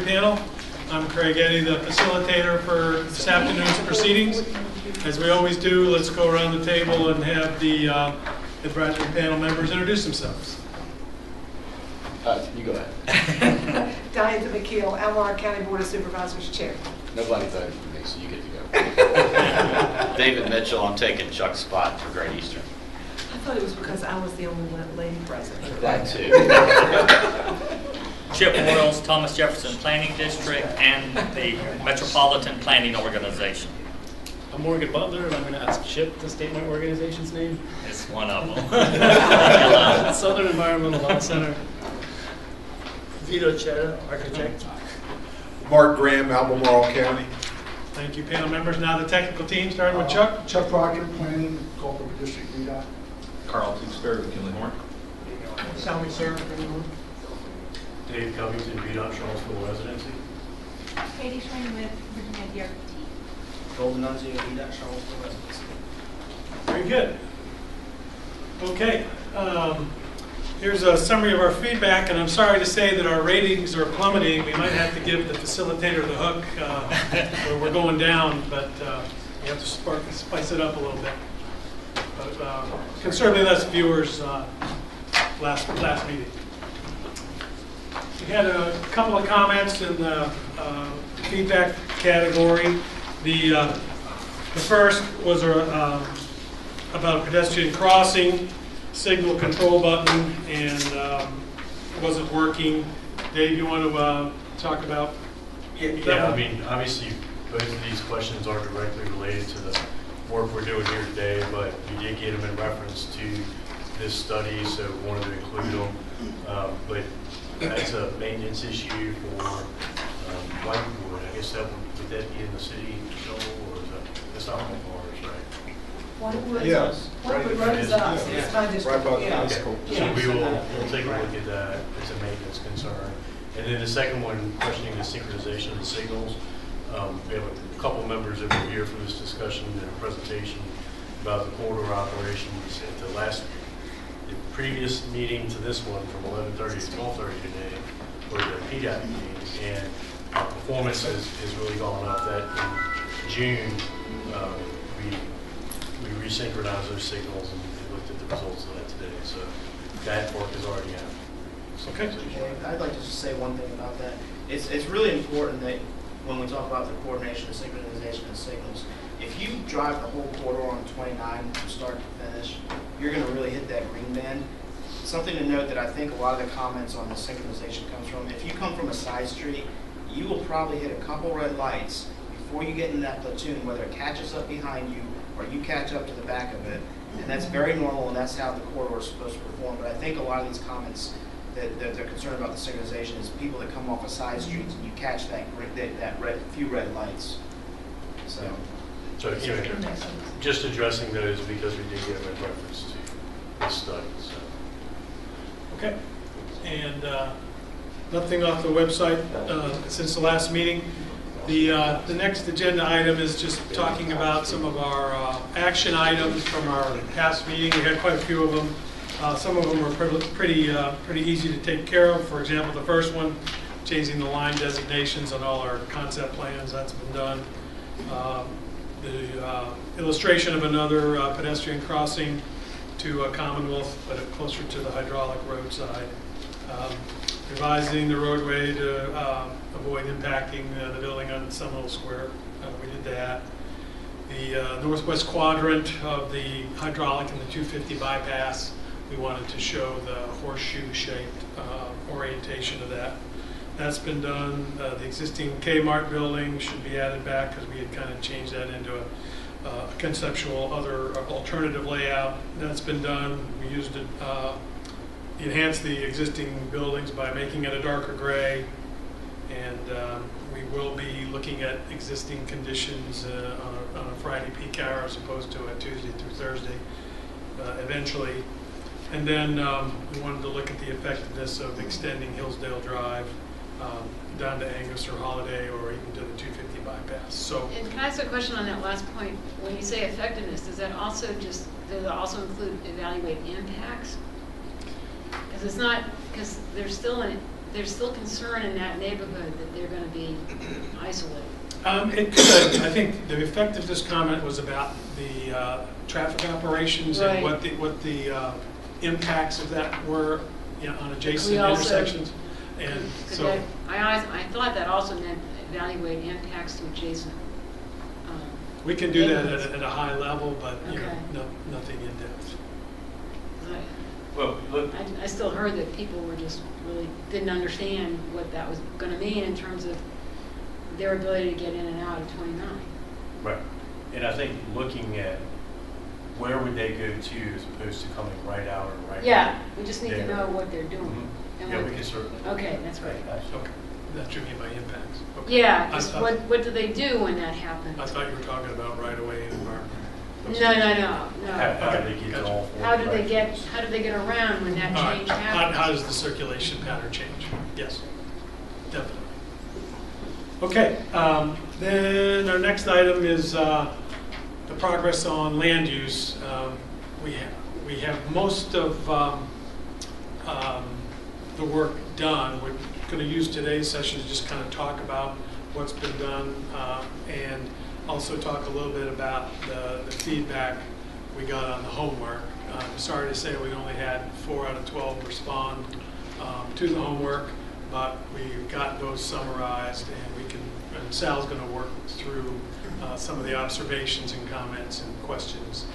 Panel. I'm Craig Eddy, the facilitator for this afternoon's proceedings. As we always do, let's go around the table and have the advisory panel members introduce themselves. You go ahead. Diane McKeel, Albemarle County Board of Supervisors Chair. Nobody voted for me, so you get to go. David Mitchell, I'm taking Chuck's spot for Great Eastern. I thought it was because I was the only one lady present. That too. Chip Royals, Thomas Jefferson Planning District, and the Metropolitan Planning Organization. I'm Morgan Butler, and I'm going to ask Chip to state my organization's name. It's one of them. Southern Environmental Law Center. Vito Chetta, architect. Mark Graham, Albemarle County. Thank you, panel members. Now the technical team, starting with Chuck. Chuck Proctor, Planning, Gulf River District, VDOT. Carl Tewksbury with Kinley Horn. Salmi Sir. Dave Covington, VDOT Charlottesville Residency. Katie Schwing with Virginia DRPT. Golden Nunzio, VDOT Charlottesville Residency. Very good. Okay. Here's a summary of our feedback, and I'm sorry to say that our ratings are plummeting. We might have to give the facilitator the hook where we're going down, but we have to spice it up a little bit. But considerably less viewers last meeting. We had a couple of comments in the feedback category. The first was about pedestrian crossing, signal control button, and wasn't working. Dave, you want to talk about? Yeah, I mean, obviously, both of these questions are directly related to the work we're doing here today, but we did get them in reference to this study, so we wanted to include them. But that's a maintenance issue for Whitewood. I guess would that be in the city, Joel, or is that's not one of ours, right? Whitewood, Yeah. Whitewood Road is us. Yeah. It's my district. Right by the Yeah. high school. So we'll take a look at that. It's a maintenance concern. And then the second one, questioning the synchronization of the signals. We have a couple members that were here for this discussion and a presentation about the corridor operations at the previous meeting to this one from 11:30 to 12:30 today, or the PDAP meeting, and our performance has really gone up. That in June, we resynchronized those signals and looked at the results of that today. So that work is already happening. Okay. I'd like to just say one thing about that. It's really important that when we talk about the coordination and synchronization of signals, if you drive the whole corridor on 29 from start to finish, you're going to really hit that green band. Something to note that I think a lot of the comments on the synchronization comes from, if you come from a side street, you will probably hit a couple red lights before you get in that platoon, whether it catches up behind you or you catch up to the back of it. And that's very normal, and that's how the corridor is supposed to perform. But I think a lot of these comments that they're concerned about the synchronization is people that come off of side streets and you catch that few red lights. So you know, just addressing those because we did get them in reference to this study. So. Okay. And nothing off the website since the last meeting. The next agenda item is just talking about some of our action items from our past meeting. We had quite a few of them. Some of them are pretty easy to take care of. For example, the first one, changing the line designations on all our concept plans, that's been done. The illustration of another pedestrian crossing to Commonwealth, but closer to the hydraulic roadside. Revising the roadway to avoid impacting the building on Seminole Square. We did that. The northwest quadrant of the hydraulic and the 250 bypass, we wanted to show the horseshoe-shaped orientation of that. That's been done. The existing Kmart building should be added back because we had kind of changed that into a conceptual other alternative layout. That's been done. We used it, enhanced the existing buildings by making it a darker gray, and we will be looking at existing conditions on a Friday peak hour as opposed to a Tuesday through Thursday eventually. And then we wanted to look at the effectiveness of extending Hillsdale Drive down to Angus or Holiday or even to the 250 bypass. So, And can I ask a question on that last point? When you say effectiveness, does that also include evaluate impacts? Because it's not, because there's still there's still concern in that neighborhood that they're going to be isolated. It could. I think the effectiveness comment was about the traffic operations and Right. what the impacts of that were, on adjacent We also- intersections. And Could so, that- I thought that also meant evaluate impacts to adjacent. we can do that neighborhoods. at a high level, but Okay. nothing in depth. Well, look, I still heard that people were just really didn't understand what that was going to mean in terms of their ability to get in and out of 29. right, and I think looking at where would they go to as opposed to coming right out or right. Yeah, we just need to there. know what they're doing. Mhm. And Yeah, what- we can certainly. Okay, that's great. Okay, that should be my impacts. Okay. Yeah, I just thought- what do they do when that happens? I thought you were talking about right away and environment. No. How do they get to all four How do they directions? get around when that All right. change How happens? does the circulation pattern change? Yes, definitely. Okay, then our next item is the progress on land use. We have most of the work done. We're going to use today's session to just kind of talk about what's been done and also talk a little bit about the feedback we got on the homework. I'm sorry to say we only had 4 out of 12 respond to the homework, but we've got those summarized, and Sal's going to work through some of the observations and comments and questions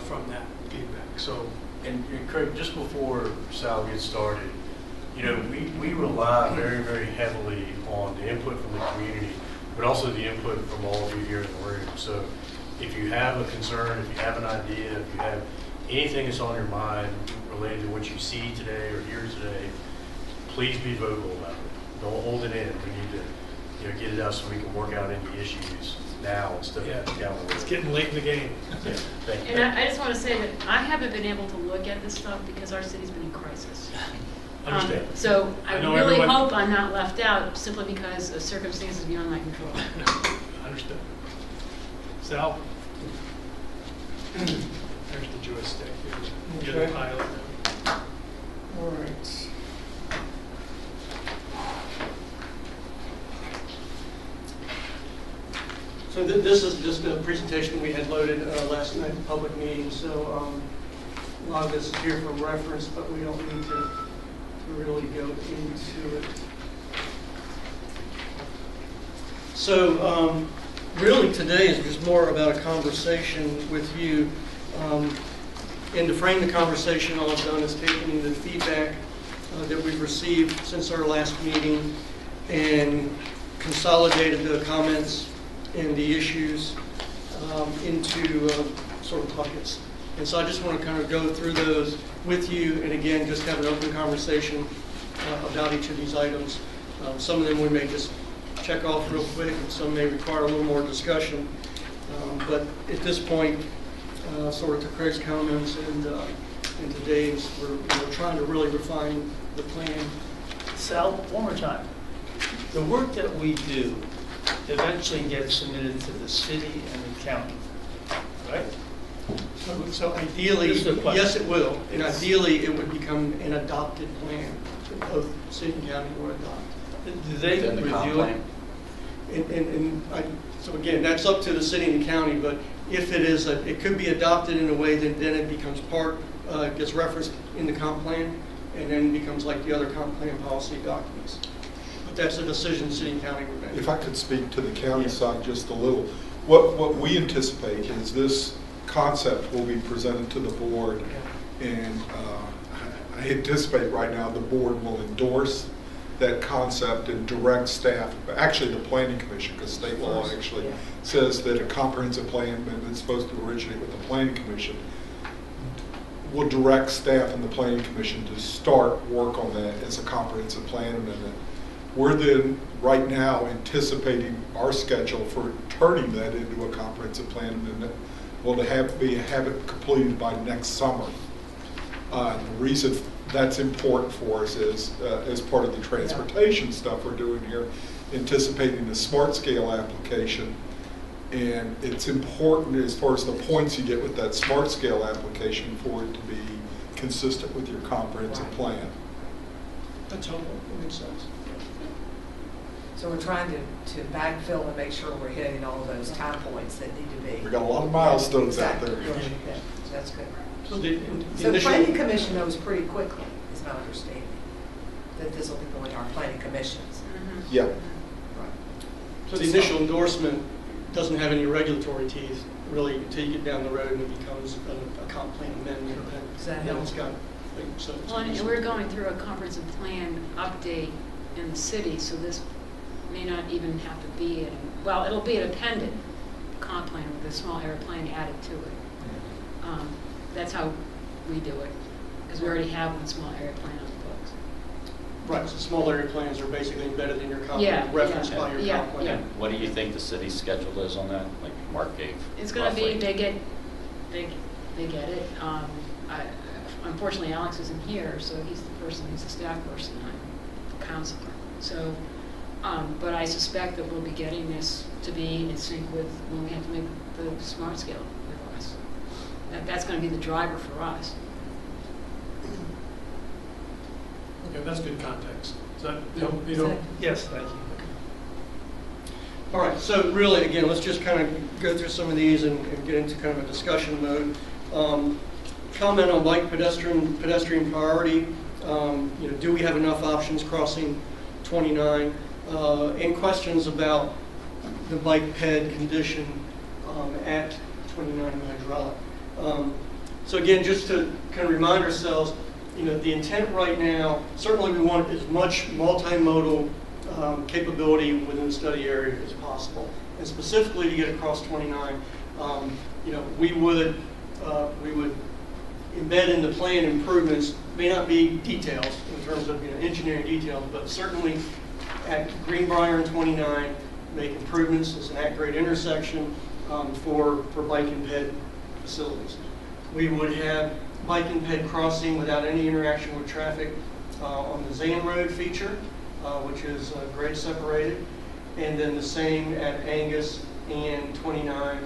from that feedback. So, And Craig, just before Sal gets started, we rely very, very heavily on the input from the community, but also the input from all of you here in the room. So if you have a concern, if you have an idea, if you have anything that's on your mind related to what you see today or hear today, please be vocal about it. Don't hold it in. We need to get it out so we can work out any issues now instead of down the road. it's getting late in the game. Yeah, thank you. And I just want to say that I haven't been able to look at this stuff because our city's been in crisis. Understand. So I know really everyone- hope I'm not left out simply because of circumstances beyond my control. Understood. Sal? There's the joystick. You're the Okay. pilot now. All right. So this is just a presentation we had loaded last night at the public meeting, so a lot of this is here for reference, but we don't need to really go into it. So really today is just more about a conversation with you. And to frame the conversation, all I've done is taken the feedback that we've received since our last meeting and consolidated the comments and the issues into sort of buckets. And so I just want to kind of go through those with you and again just have an open conversation about each of these items. Some of them we may just check off real quick and some may require a little more discussion. But at this point, sort of to Craig's comments and to Dave's, we're trying to really refine the plan. Sal, one more time. The work that we do eventually gets submitted to the city and the county, right? So ideally, This is the question. yes, it will. And ideally, it would become an adopted plan that both city and county will adopt. Do they Within the comp review it? plan? So again, that's up to the city and the county, but if it is, it could be adopted in a way that then it becomes part, gets referenced in the comp plan, and then becomes like the other comp plan policy documents. But that's a decision the city and county would make. If I could speak to the county side just a little, what we anticipate is this concept will be presented to the board, and I anticipate right now the board will endorse that concept and direct staff, actually the planning commission, because state law actually says that a comprehensive plan that's supposed to originate with the planning commission will direct staff and the planning commission to start work on that as a comprehensive plan amendment. We're then right now anticipating our schedule for turning that into a comprehensive plan amendment will to have it completed by next summer. The reason that's important for us is as part of the transportation stuff we're doing here, anticipating the smart scale application. And it's important as far as the points you get with that smart scale application for it to be consistent with your comprehensive plan. That's helpful, that makes sense. So we're trying to backfill and make sure we're hitting all of those time points that need to be. We got a lot of milestones out there. Exactly. Yeah, that's good. So the So the initial- planning commission knows pretty quickly, is my understanding, that this will be going to our planning commissions. Yeah. So the initial endorsement doesn't have any regulatory teeth, really, until you get down the road and it becomes a comp plan amendment. Does that And then help? it's got, so it's Well, and we're going through a comprehensive plan update in the city, so this may not even have to be, well, it'll be an appended comp plan with a small area plan added to it. That's how we do it, because we already have one small area plan on the books. right, so small area plans are basically embedded in your comp Yeah, plan, referenced yeah, by your yeah, comp plan. yeah. What do you think the city's schedule is on that? Like Mark gave. It's going to be, roughly. they get it. Unfortunately, Alex isn't here, so he's the person, he's the staff person, I'm the counselor. So, but I suspect that we'll be getting this to be in sync with when we have to make the smart scale requests. That's going to be the driver for us. Okay, that's good context. Is that, you know, Yes, thank you. All right, so really, again, let's just kind of go through some of these and get into kind of a discussion mode. Comment on bike pedestrian priority. Do we have enough options crossing 29? And questions about the bike ped condition at 29 Hydraulic. So again, just to kind of remind ourselves, the intent right now, certainly we want as much multimodal capability within the study area as possible. And specifically to get across 29, we would embed in the plan improvements, may not be details in terms of engineering details, but certainly at Greenbrier and 29, make improvements as an at-grade intersection for bike and ped facilities. We would have bike and ped crossing without any interaction with traffic on the Zan Road feature, which is grade separated, and then the same at Angus and 29,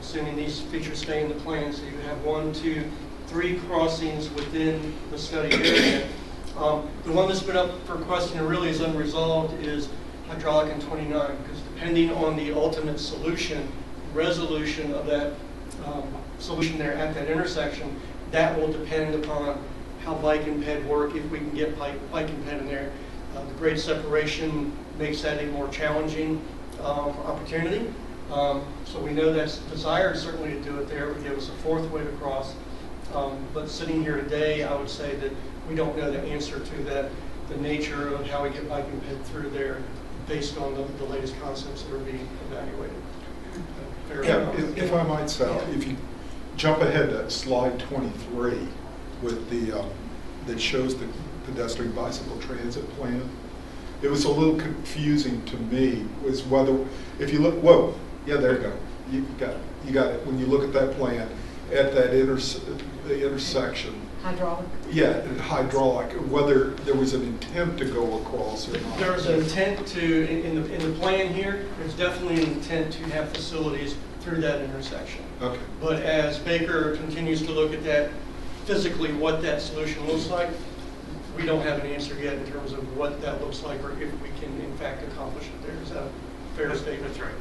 assuming these features stay in the plan. So you have 1, 2, 3 crossings within the study area. The one that's been up for question and really is unresolved is Hydraulic and 29, because depending on the ultimate resolution of that solution there at that intersection, that will depend upon how bike and ped work, if we can get bike and ped in there. The grade separation makes that a more challenging opportunity. So we know that's desired certainly to do it there. It would give us a fourth way to cross. But sitting here today, I would say that we don't know the answer to that, the nature of how we get bike and ped through there based on the latest concepts that are being evaluated. Yeah, if I might, Sal, if you jump ahead to slide 23 with that shows the pedestrian bicycle transit plan, it was a little confusing to me was whether, if you look, whoa, yeah, there you go. You got it. When you look at that plan, at that the intersection. Hydraulic? Yeah, hydraulic, whether there was an intent to go across or not. There was an intent to, in the plan here, there's definitely an intent to have facilities through that intersection. Okay. But as Baker continues to look at that, physically what that solution looks like, we don't have an answer yet in terms of what that looks like or if we can in fact accomplish it there. Is that a fair statement? That's right.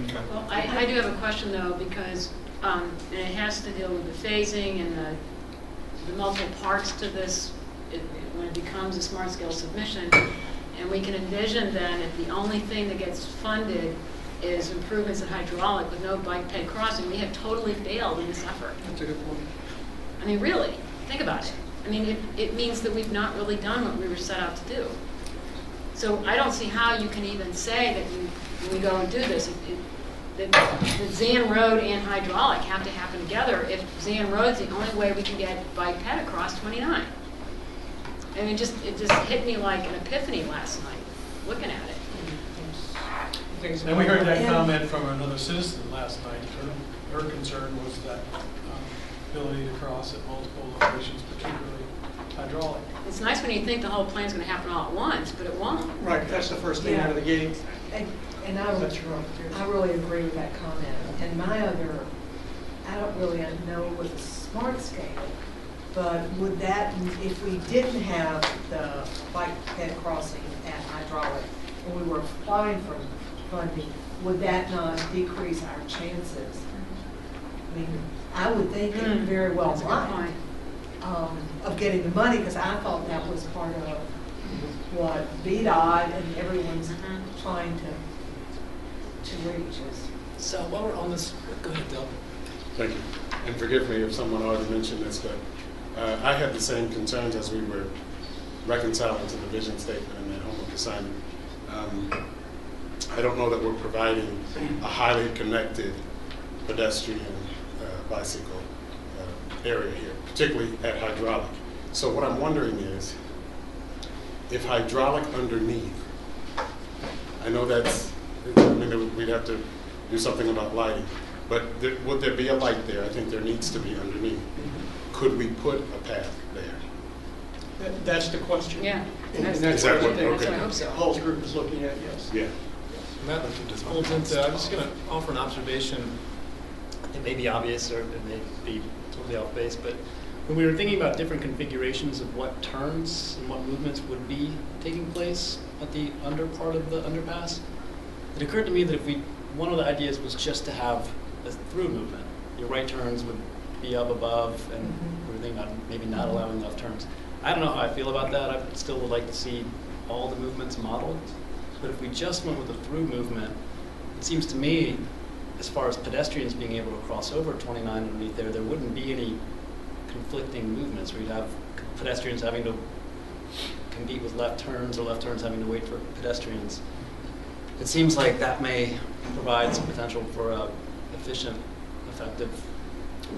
Okay. Well, I do have a question though, because and it has to deal with the phasing and the multiple parts to this when it becomes a smart scale submission. And we can envision then if the only thing that gets funded is improvements in hydraulic with no bike ped crossing, we have totally failed in this effort. That's a good point. I mean, really, think about it. I mean, it means that we've not really done what we were set out to do. So I don't see how you can even say that when we go and do this, that Zan Road and hydraulic have to happen together if Zan Road's the only way we can get bike ped across 29. I mean, it just hit me like an epiphany last night, looking at it. and we heard that comment from another citizen last night. Her concern was that ability to cross at multiple locations, particularly hydraulic. It's nice when you think the whole plan's going to happen all at once, but it won't. Right, that's the first thing out of the gate. And I really agree with that comment. And my other, I don't really know with a smart scale, But would that, if we didn't have the bike ped crossing at Hydraulic, and we were applying for funding, would that not decrease our chances? I mean, I would think it very well That's a good might, point. of getting the money, because I thought that was part of what VDOT and everyone's trying to reach is. So while we're on this, go ahead, Del. Thank you. And forgive me if someone already mentioned this, but I had the same concerns as we were reconciling to the vision statement and that homework assignment. I don't know that we're providing a highly connected pedestrian bicycle area here, particularly at Hydraulic. So what I'm wondering is, if Hydraulic underneath, I know that's, I mean, we'd have to do something about lighting, but would there be a light there? I think there needs to be underneath. Could we put a path there? That's the question. Yeah. And That's that's the what I question. think Okay. I hope so. Paul's group is looking at, yes. Yeah. That folds into, I'm just going to offer an observation. It may be obvious or it may be totally off base, but when we were thinking about different configurations of what turns and what movements would be taking place at the under part of the underpass, it occurred to me that if one of the ideas was just to have a through movement. Your right turns would be up above, and we were thinking about maybe not allowing left turns. I don't know how I feel about that. I still would like to see all the movements modeled. But if we just went with a through movement, it seems to me, as far as pedestrians being able to cross over 29 underneath there wouldn't be any conflicting movements where you'd have pedestrians having to compete with left turns or left turns having to wait for pedestrians. It seems like that may provide some potential for a efficient, effective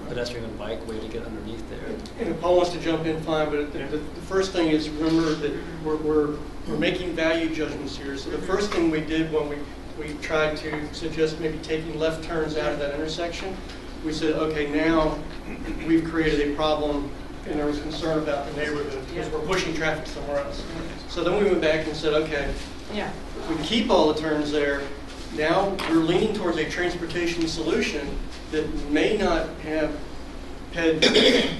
pedestrian and bike way to get underneath there. And if Paul wants to jump in, fine, but the first thing is remember that we're making value judgments here. So the first thing we did when we tried to suggest maybe taking left turns out of that intersection, we said, okay, now we've created a problem, and there was concern about the neighborhood because we're pushing traffic somewhere else. So then we went back and said, okay, Yeah. if we keep all the turns there, now we're leaning towards a transportation solution that may not have ped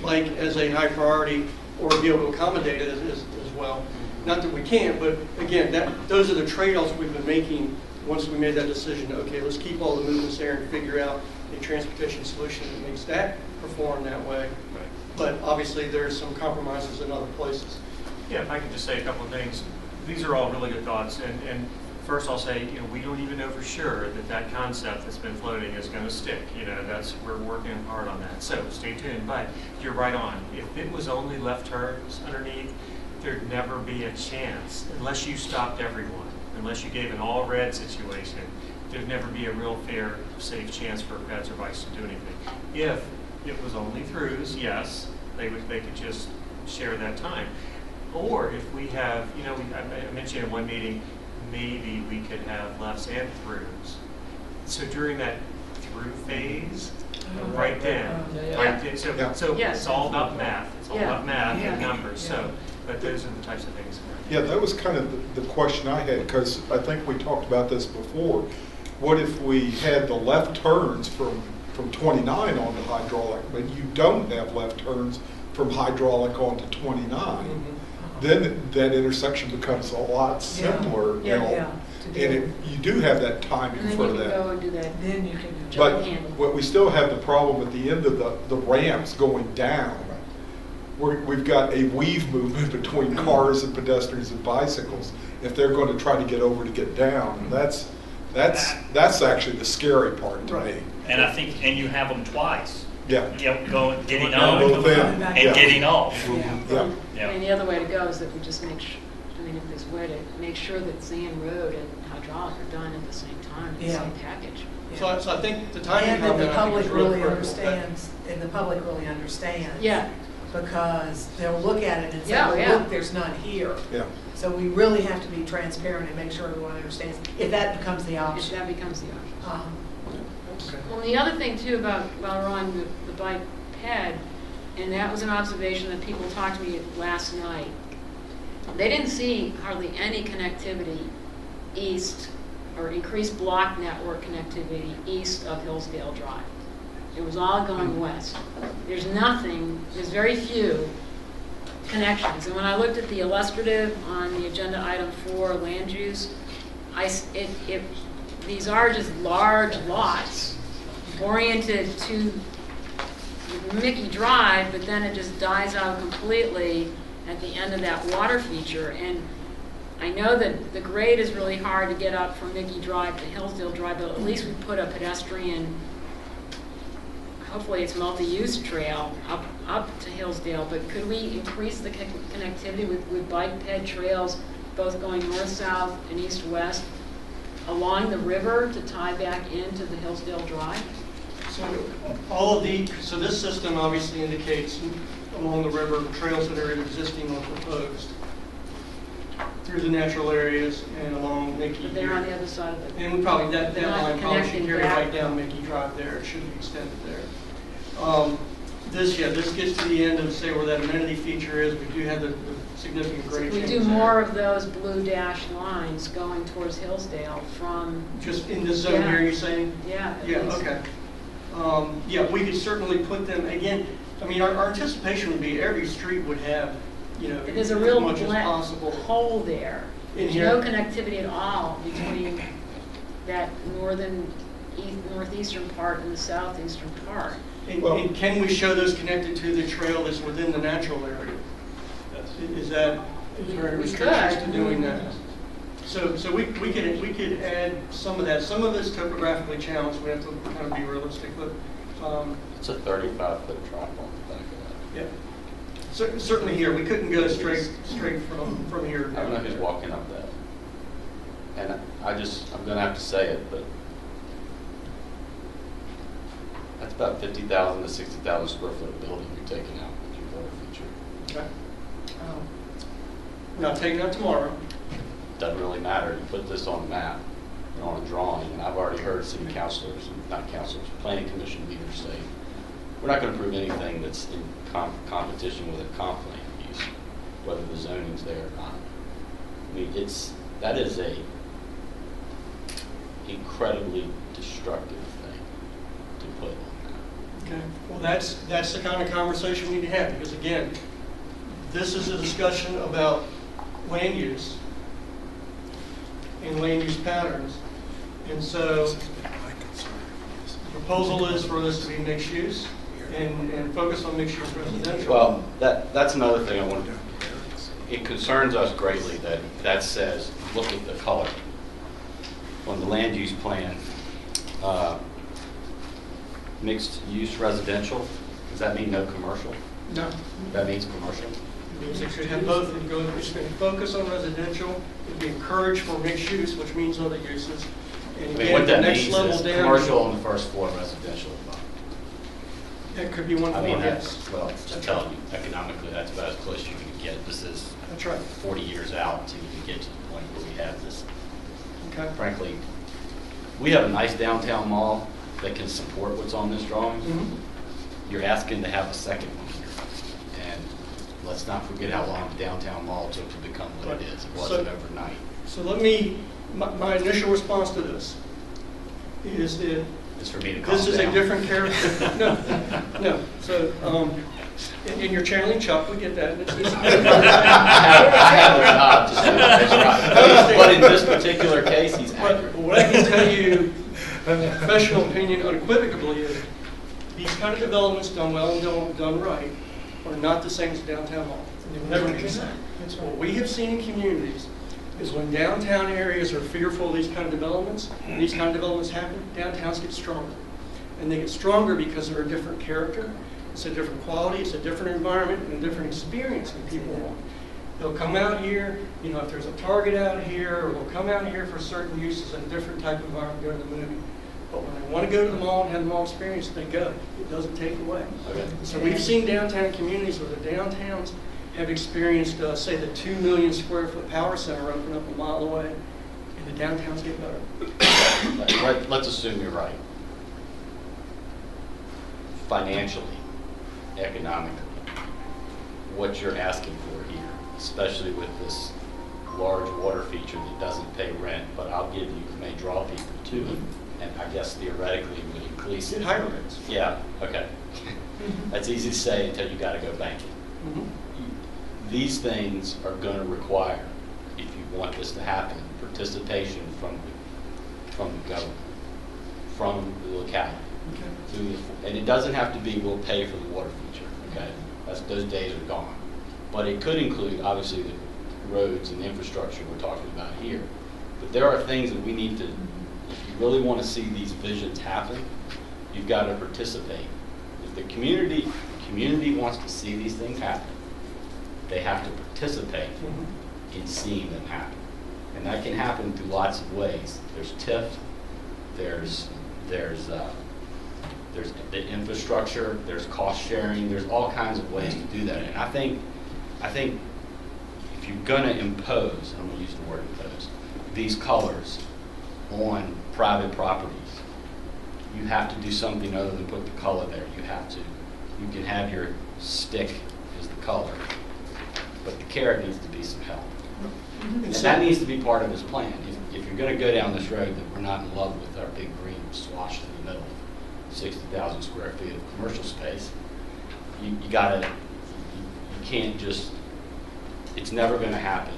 bike as a high priority or be able to accommodate it as well. Not that we can't, but again, those are the trade-offs we've been making once we made that decision. Okay, let's keep all the movements there and figure out a transportation solution that makes that perform that way. Right. But obviously, there's some compromises in other places. Yeah, if I could just say a couple of things. These are all really good thoughts, and first I'll say, we don't even know for sure that concept that's been floating is going to stick. We're working hard on that. So stay tuned. But you're right on. If it was only left turns underneath, there'd never be a chance unless you stopped everyone, unless you gave an all red situation. There'd never be a real fair, safe chance for peds or bikes to do anything. If it was only throughs, yes, they could just share that time. Or if we have, I mentioned in one meeting, maybe we could have lefts and throughs. So during that through phase, right then, so Yes. it's all about math. It's all about math and Yeah. numbers. So, but those are the types of things. Yeah, that was kind of the question I had, because I think we talked about this before. What if we had the left turns from 29 onto Hydraulic, but you don't have left turns from Hydraulic onto 29? Then that intersection becomes a lot simpler. And you do have that timing And then for you can that. go and do that. Then you can. But handle. we still have the problem at the end of the ramps going down. We've got a weave movement between cars and pedestrians and bicycles. If they're going to try to get over to get down, that's actually the scary part to me. And I think, and you have them twice. Yeah. Going, getting Yeah, on both in. and Yeah. getting off. Yeah. Yeah. I mean, the other way to go is that we just if there's a way to make sure that Zan Road and Hydraulic are done at the same time, in the same package. So I think the timing And that comment, the I think, public is really really critical. understands, and the public really understands. Yeah. Because they'll look at it and say, Yeah, well, yeah. look, there's none here. Yeah. So we really have to be transparent and make sure everyone understands, if that becomes the If option. that becomes the option. Okay. Well, the other thing too while we're on the bike ped, and that was an observation that people talked to me last night. They didn't see hardly any connectivity east or increased block network connectivity east of Hillsdale Drive. It was all going west. There's nothing, there's very few connections. And when I looked at the illustrative on the agenda item 4, land use, these are just large lots oriented to Mickey Drive, but then it just dies out completely at the end of that water feature. And I know that the grade is really hard to get up from Mickey Drive to Hillsdale Drive, but at least we put a pedestrian, hopefully it's multi-use trail up to Hillsdale. But could we increase the connectivity with bike ped trails, both going north-south and east-west, along the river to tie back into the Hillsdale Drive? So this system obviously indicates along the river trails that are existing or proposed through the natural areas and along Mickey. But they're on the other side of it. And we probably, that Not line probably should connecting carry back. right down Mickey Drive there. It shouldn't be extended there. This gets to the end of, say, where that amenity feature is. We do have the significant grade We do changes more there. of those blue dashed lines going towards Hillsdale from. Just in this zone here, you're saying? Yeah. at Yeah, least. okay. Yeah, we could certainly put them, again, I mean, our anticipation would be every street would have, you know, There's as a real much as possible. hole there. In There's here. no connectivity at all between that northeastern part and the southeastern part. And can we show those connected to the trail that's within the natural area? Is there any We restrictions could. to doing that? So we could add some of that. Some of it's topographically challenged. We have to kind of be realistic, but It's a 35-foot drop on the back of that. yeah. Certainly here, we couldn't go straight from here. I don't know who's walking up that. And I'm gonna have to say it, but that's about 50,000 to 60,000 square foot of building you're taking out with your water feature. Okay. We're not taking that tomorrow. Doesn't really matter. You put this on a map and on a drawing, and I've already heard city councilors, not councilors, planning commission leaders say, we're not gonna approve anything that's in competition with a comp plan use, whether the zoning's there or not. I mean, that is a incredibly destructive thing to put on that. Okay. Well, that's the kind of conversation we need to have, because again, this is a discussion about land use and land use patterns. And so the proposal is for this to be mixed use and focus on mixed use residential. Well, that's another thing I want to do. It concerns us greatly that says, look at the color on the land use plan. Mixed use residential, does that mean no commercial? No. That means commercial. It means it could have both. It's going to focus on residential. It would be encouraged for mixed use, which means other uses. And I mean, again, what the that next means level is down. commercial on the first floor, residential above. That could be one I form, mean, yes. well, just telling you, economically, that's about as close as you can get. This is That's right. 40 years out until you can get to the point where we have this. Okay. Frankly, we have a nice downtown mall that can support what's on this drawing. Mhm. You're asking to have a second one here. And let's not forget how long the downtown mall took to become what it is. It wasn't overnight. So my initial response to this is that It's for me to calm this is down. a different character. No. So, and you're channeling Chuck, we get that. But in this particular case, he's accurate. But what I can tell you, professional opinion unequivocally is, these kind of developments done well and done right are not the same as downtown mall. They will never be the same. What we have seen in communities is when downtown areas are fearful of these kind of developments, and these kind of developments happen, downtowns get stronger. And they get stronger because they're a different character, it's a different quality, it's a different environment, and a different experience than people want. They'll come out here, you know, if there's a Target out here, or they'll come out here for certain uses in a different type of environment during the movie. But when they want to go to the mall and have the mall experience, they go. It doesn't take away. Okay. So we've seen downtown communities where the downtowns have experienced, say, the 2 million square foot power center open up a mile away, and the downtowns get better. Let's assume you're right. Financially, economically, what you're asking for here, especially with this large water feature that doesn't pay rent, but I'll give you, may draw people to it. and I guess theoretically would increase Get higher rates. Yeah, okay. That's easy to say until you gotta go banking. These things are gonna require, if you want this to happen, participation from the government, from the locality. And it doesn't have to be, we'll pay for the water feature, okay? Those days are gone. But it could include, obviously, the roads and the infrastructure we're talking about here. But there are things that we need to, if you really want to see these visions happen, you've got to participate. If the community wants to see these things happen, they have to participate in seeing them happen. And that can happen through lots of ways. There's TIF, there's the infrastructure, there's cost sharing, there's all kinds of ways to do that. And I think if you're gonna impose, I'm gonna use the word impose, these colors on private properties, you have to do something other than put the color there. You can have your stick as the color, but the carrot needs to be some help. And that needs to be part of his plan. If you're going to go down this road that we're not in love with our big green swash in the middle of 60,000 square feet of commercial space, you can't just, it's never going to happen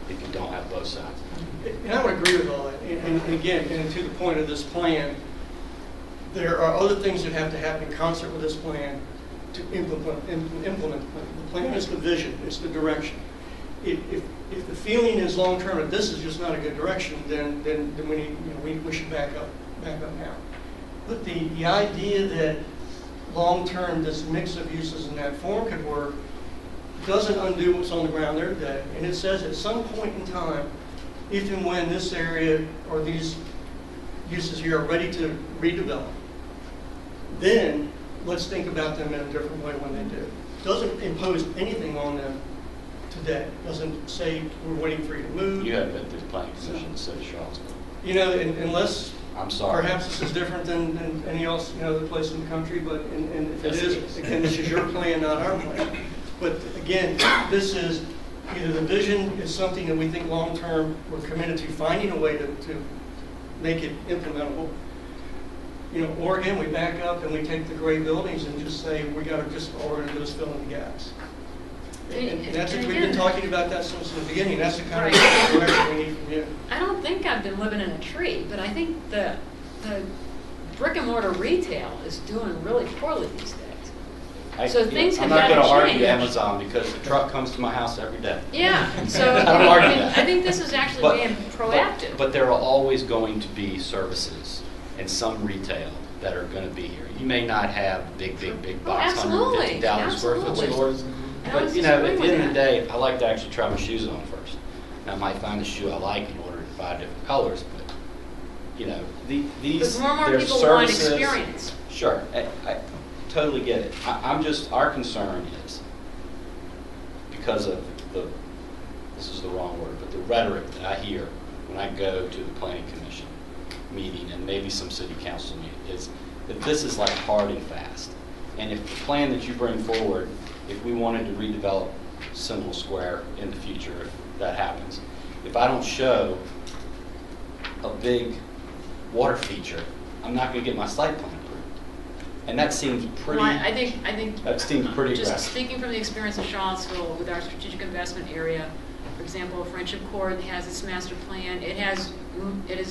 if you don't have both sides. And I would agree with all that. And again, and to the point of this plan, there are other things that have to happen in concert with this plan to implement the plan. The plan is the vision, it's the direction. If the feeling is long term that this is just not a good direction, then we need, we should back up now. But the idea that long term this mix of uses in that form could work doesn't undo what's on the ground there today. And it says at some point in time, if and when this area or these uses here are ready to redevelop, then let's think about them in a different way when they do. Doesn't impose anything on them today. Doesn't say we're waiting for you to move. You haven't been through the planning commission in the city of Charlottesville. You know, unless I'm sorry. Perhaps this is different than any other place in the country, but and if it is, again, this is your plan, not our plan. But again, this is either the vision is something that we think long term we're committed to finding a way to make it implementable. You know, or again, we back up and we take the gray buildings and just say all we're going to do is fill in the gaps. And that's what we've been talking about that since the beginning. That's the kind of direction we need from you. I don't think I've been living in a tree, but I think the brick and mortar retail is doing really poorly these days. So things have got to change. I'm not going to argue Amazon because the truck comes to my house every day. Yeah, so I don't argue that. I think this is actually being proactive. But there are always going to be services and some retail that are going to be here. You may not have big box, 150,000 square foot stores. But, you know, at the end of the day, I like to actually try my shoes on first. And I might find a shoe I like in order to buy different colors, but, you know, these, more and more there's people services. want experience. Sure, I totally get it. Our concern is, because of this is the wrong word, but the rhetoric that I hear when I go to the planning commission meeting and maybe some city council meeting, is that this is like hard and fast. And if the plan that you bring forward, if we wanted to redevelop Seminole Square in the future, if that happens, if I don't show a big water feature, I'm not going to get my site plan approved. And that seems pretty. Well, I think that seems pretty just aggressive. Speaking from the experience of Charlottesville with our strategic investment area, for example, Friendship Court has its master plan. It has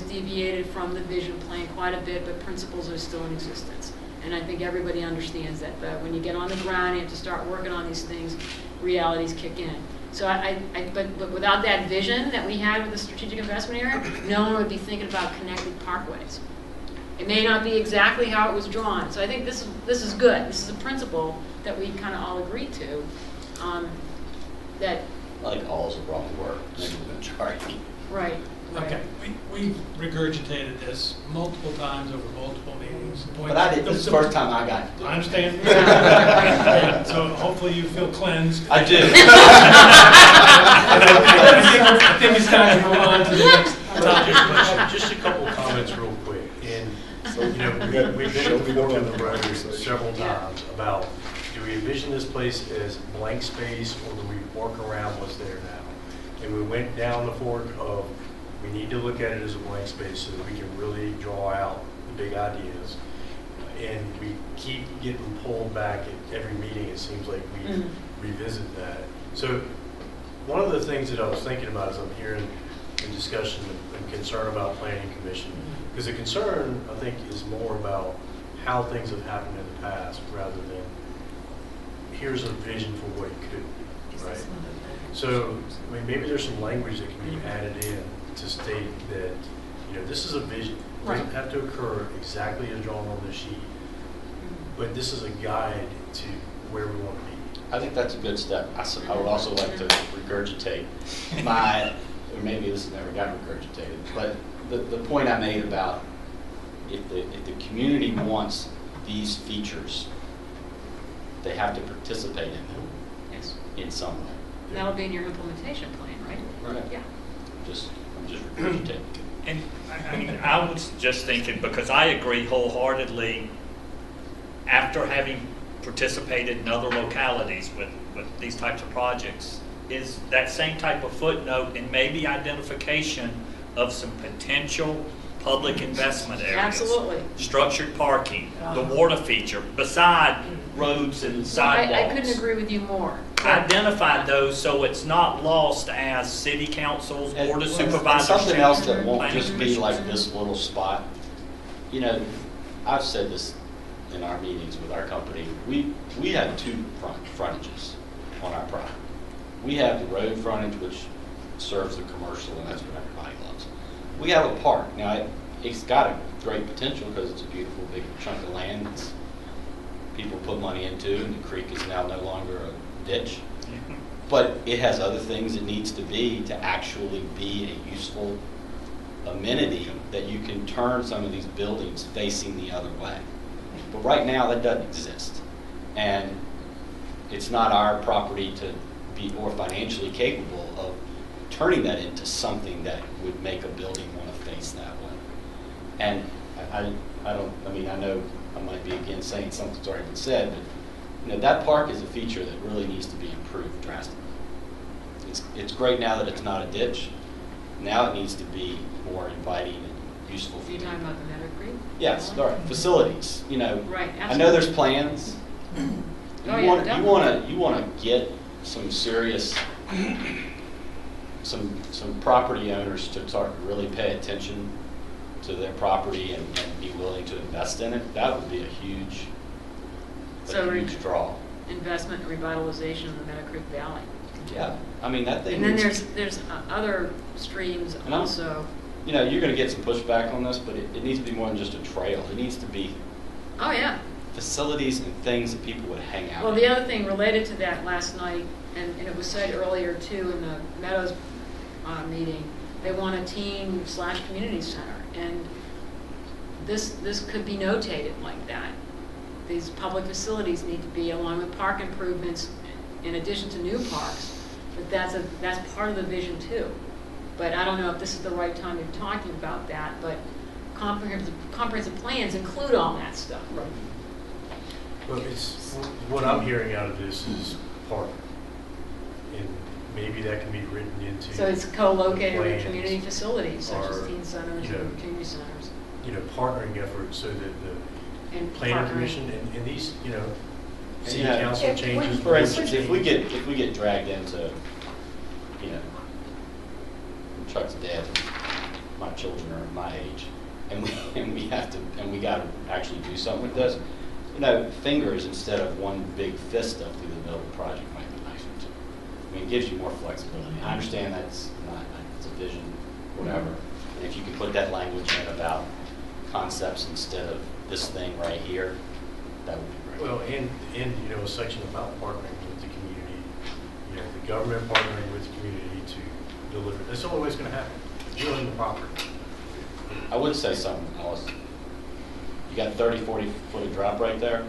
deviated from the vision plan quite a bit, but principles are still in existence. And I think everybody understands that. But when you get on the ground, you have to start working on these things, realities kick in. So but without that vision that we had with the strategic investment area, no one would be thinking about connected parkways. It may not be exactly how it was drawn. So I think this is good. This is a principle that we kind of all agree to. That I like all is the wrong word. Maybe the majority. Right. Okay, we've regurgitated this multiple times over multiple meetings. But I did. This is the first time I got it. I understand. So hopefully you feel cleansed. I do. I think it's time to move on to the next topic. Just a couple comments real quick. And we've been on the road several times about, do we envision this place as blank space, or do we work around what's there now? And we went down the fork of We need to look at it as a blank space so that we can really draw out the big ideas. And we keep getting pulled back at every meeting. It seems like we revisit that. So one of the things that I was thinking about as I'm hearing the discussion and concern about planning commission, because the concern, I think, is more about how things have happened in the past rather than here's a vision for what it could be, right? So, I mean, maybe there's some language that can be added in to state that, you know, this is a vision. It doesn't have to occur exactly as drawn on the sheet, but this is a guide to where we want to be. I think that's a good step. I would also like to regurgitate my, or maybe this never got regurgitated, but the point I made about if the community wants these features, they have to participate in them in some way. And that'll be in your implementation plan, right? Right. Yeah. I'm just regurgitating. And I mean, I was just thinking, because I agree wholeheartedly, after having participated in other localities with these types of projects, is that same type of footnote and maybe identification of some potential public investment areas. Absolutely. Structured parking, the water feature, beside roads and sidewalks. I couldn't agree with you more. Identify those so it's not lost as city councils, board of supervisors. Something else that won't planning just be commissions. like this little spot. You know, I've said this in our meetings with our company. We have two frontages on our property. We have the road frontage, which serves the commercial, and that's what everybody loves. We have a park. Now, it's got a great potential because it's a beautiful big chunk of land that people put money into, and the creek is now no longer a ditch. But it has other things it needs to be to actually be a useful amenity that you can turn some of these buildings facing the other way. But right now, that doesn't exist. And it's not our property to be more financially capable of turning that into something that would make a building want to face that way. And I know I might be again saying something that's already been said, but you know, that park is a feature that really needs to be improved drastically. It's great now that it's not a ditch. Now it needs to be more inviting and useful. Are you talking about the Meadow Creek? Yes, all right. Facilities. You know, Right, I know there's plans. Oh, yeah, definitely. You want to get some serious, some property owners to start to really pay attention to their property and be willing to invest in it. That would be a huge draw. Investment and revitalization of the Meadow Creek Valley. Yeah, I mean that thing. And then needs- there's other streams And I'm- also. You know, you're going to get some pushback on this, but it needs to be more than just a trail. It needs to be Oh, yeah. facilities and things that people would hang out. Well, in. the other thing related to that last night, and it was said earlier too in the Meadows meeting, they want a teen/community center. And this could be notated like that. These public facilities need to be, along with park improvements, in addition to new parks, but that's part of the vision too. But I don't know if this is the right time to be talking about that, but comprehensive plans include all that stuff. Right. Well, what I'm hearing out of this is park, and maybe that can be written into. So it's co-located with plans community facilities such as or, teen centers you know, and community centers. You know, partnering efforts so that the And planning partnering. commission and these, you know, city Yeah. council changes. For instance, if we get dragged into, you know, Chuck's dead, my children are my age, and we got to actually do something with this. You know, fingers instead of one big fist up through the middle of the project might be nicer too. I mean, it gives you more flexibility. I understand it's a vision, whatever. And if you can put that language in about concepts instead of this thing right here, that would be great. Well, and you know, a section about partnering with the community, you know, the government partnering with the community to deliver. That's the only way it's going to happen. You own the property. I would say something else. You got 30, 40 foot of drop right there.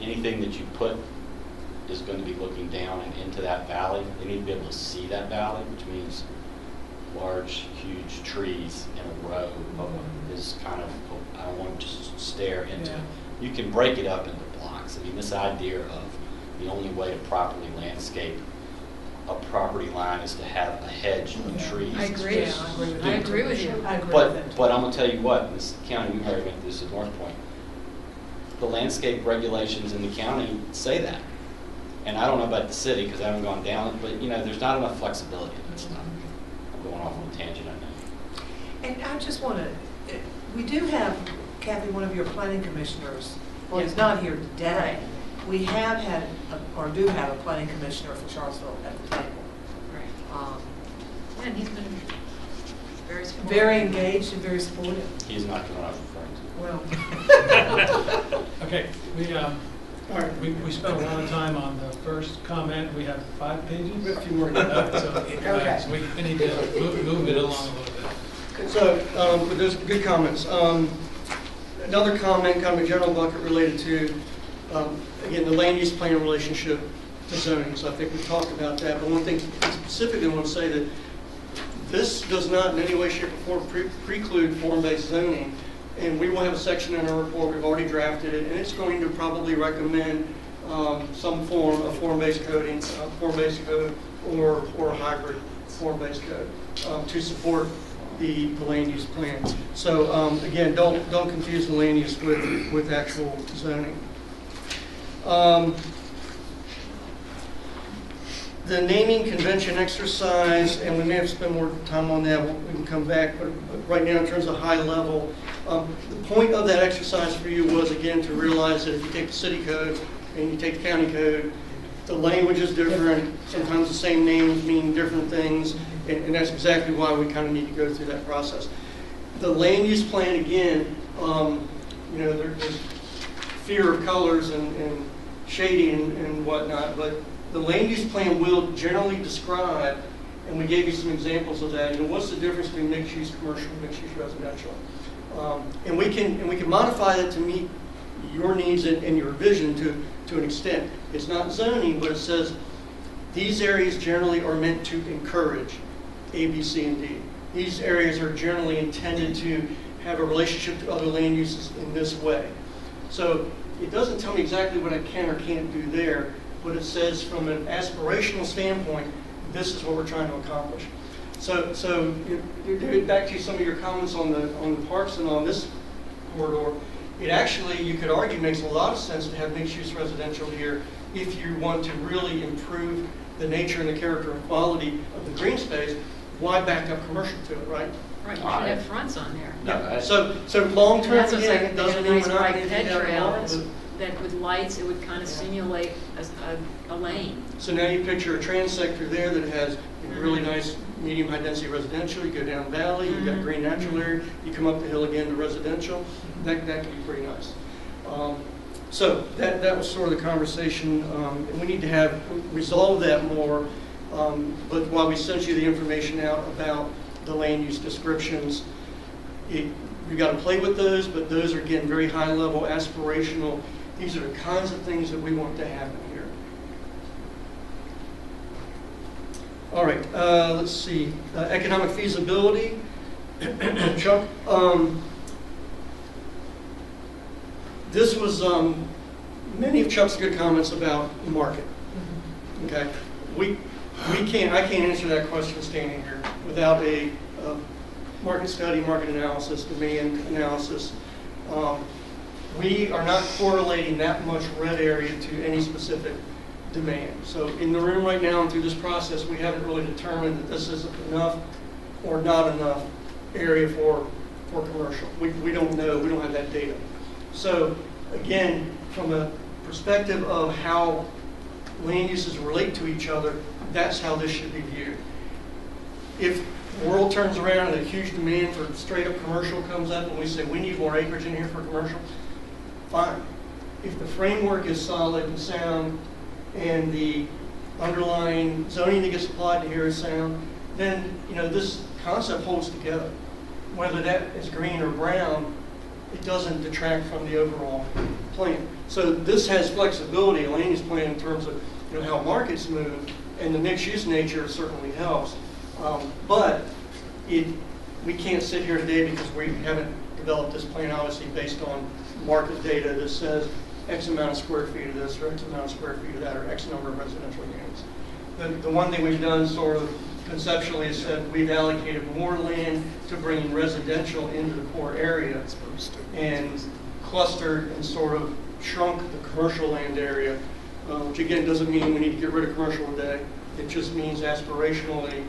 Anything that you put is going to be looking down and into that valley. They need to be able to see that valley, which means large, huge trees in a row is kind of, I don't want to just stare into it. You can break it up into blocks. I mean, this idea of the only way to properly landscape a property line is to have a hedge of trees. I agree. Yeah, I agree with I you. agree with you. I agree with it. But I'm gonna tell you what, in this county, we've already went through this at North Point. The landscape regulations in the county say that. And I don't know about the city, because I haven't gone down it, but, you know, there's not enough flexibility in this stuff. I'm going off on a tangent, I know. And I just want to, we do have, Kathy, one of your planning commissioners, well, he's not here today. We have had, or do have a planning commissioner for Charlottesville at the table. Right. And he's been very supportive. Very engaged and very supportive. He's not the one I was referring to. Well. Okay, we spent a lot of time on the first comment. We have 5 pages. A few more. So we need to move it along a little bit. So, but there's good comments. Another comment, kind of a general bucket related to, again, the land use plan relationship to zoning. So I think we've talked about that. But one thing specifically I want to say that this does not in any way, shape, or form preclude form-based zoning. And we will have a section in our report, we've already drafted it, and it's going to probably recommend some form of form-based coding, form-based code, or a hybrid form-based code to support the land use plan. So again, don't confuse the land use with actual zoning. The naming convention exercise, and we may have to spend more time on that, we can come back, but right now in terms of high level, the point of that exercise for you was, again, to realize that if you take the city code and you take the county code, the language is different, sometimes the same names mean different things, and that's exactly why we kind of need to go through that process. The land use plan, again, you know, there's fear of colors and shading and whatnot, but the land use plan will generally describe, and we gave you some examples of that, you know, what's the difference between mixed use commercial and mixed use residential. And we can modify that to meet your needs and your vision to an extent. It's not zoning, but it says these areas generally are meant to encourage A, B, C, and D. These areas are generally intended to have a relationship to other land uses in this way. So it doesn't tell me exactly what I can or can't do there, but it says from an aspirational standpoint, this is what we're trying to accomplish. So back to some of your comments on the parks and on this corridor, it actually, you could argue, makes a lot of sense to have mixed-use residential here if you want to really improve the nature and the character and quality of the green space. Why back up commercial to it, right? Right, you should have fronts on there. Yeah. So long term, That's what's again, like, it doesn't a mean nice we're not bright going to ped have trail all, that with lights, it would kind of simulate a lane. So now you picture a transector there that has really nice medium high density residential. You go down valley, you've got green natural area. You come up the hill again to residential. That can be pretty nice. So that was sort of the conversation. And we need to resolve that more. But while we sent you the information out about the land use descriptions, you've got to play with those, but those are, again, very high level, aspirational. These are the kinds of things that we want to happen here. All right, let's see. Economic feasibility. Chuck, this was many of Chuck's good comments about the market. Okay, I can't answer that question standing here without a market study, market analysis, demand analysis. We are not correlating that much red area to any specific demand. So in the room right now and through this process, we haven't really determined that this is enough or not enough area for commercial. We don't know. We don't have that data. So again, from a perspective of how land uses relate to each other, that's how this should be viewed. If the world turns around and a huge demand for straight up commercial comes up and we say we need more acreage in here for commercial, fine. If the framework is solid and sound and the underlying zoning that gets applied to here is sound, then this concept holds together. Whether that is green or brown, it doesn't detract from the overall plan. So this has flexibility, a land use plan, in terms of how markets move, and the mixed-use nature certainly helps. But we can't sit here today because we haven't developed this plan, obviously, based on market data that says X amount of square feet of this or X amount of square feet of that or X number of residential units. the one thing we've done sort of conceptually is that we've allocated more land to bring residential into the core area and clustered and sort of shrunk the commercial land area, which again doesn't mean we need to get rid of commercial today. It just means aspirationally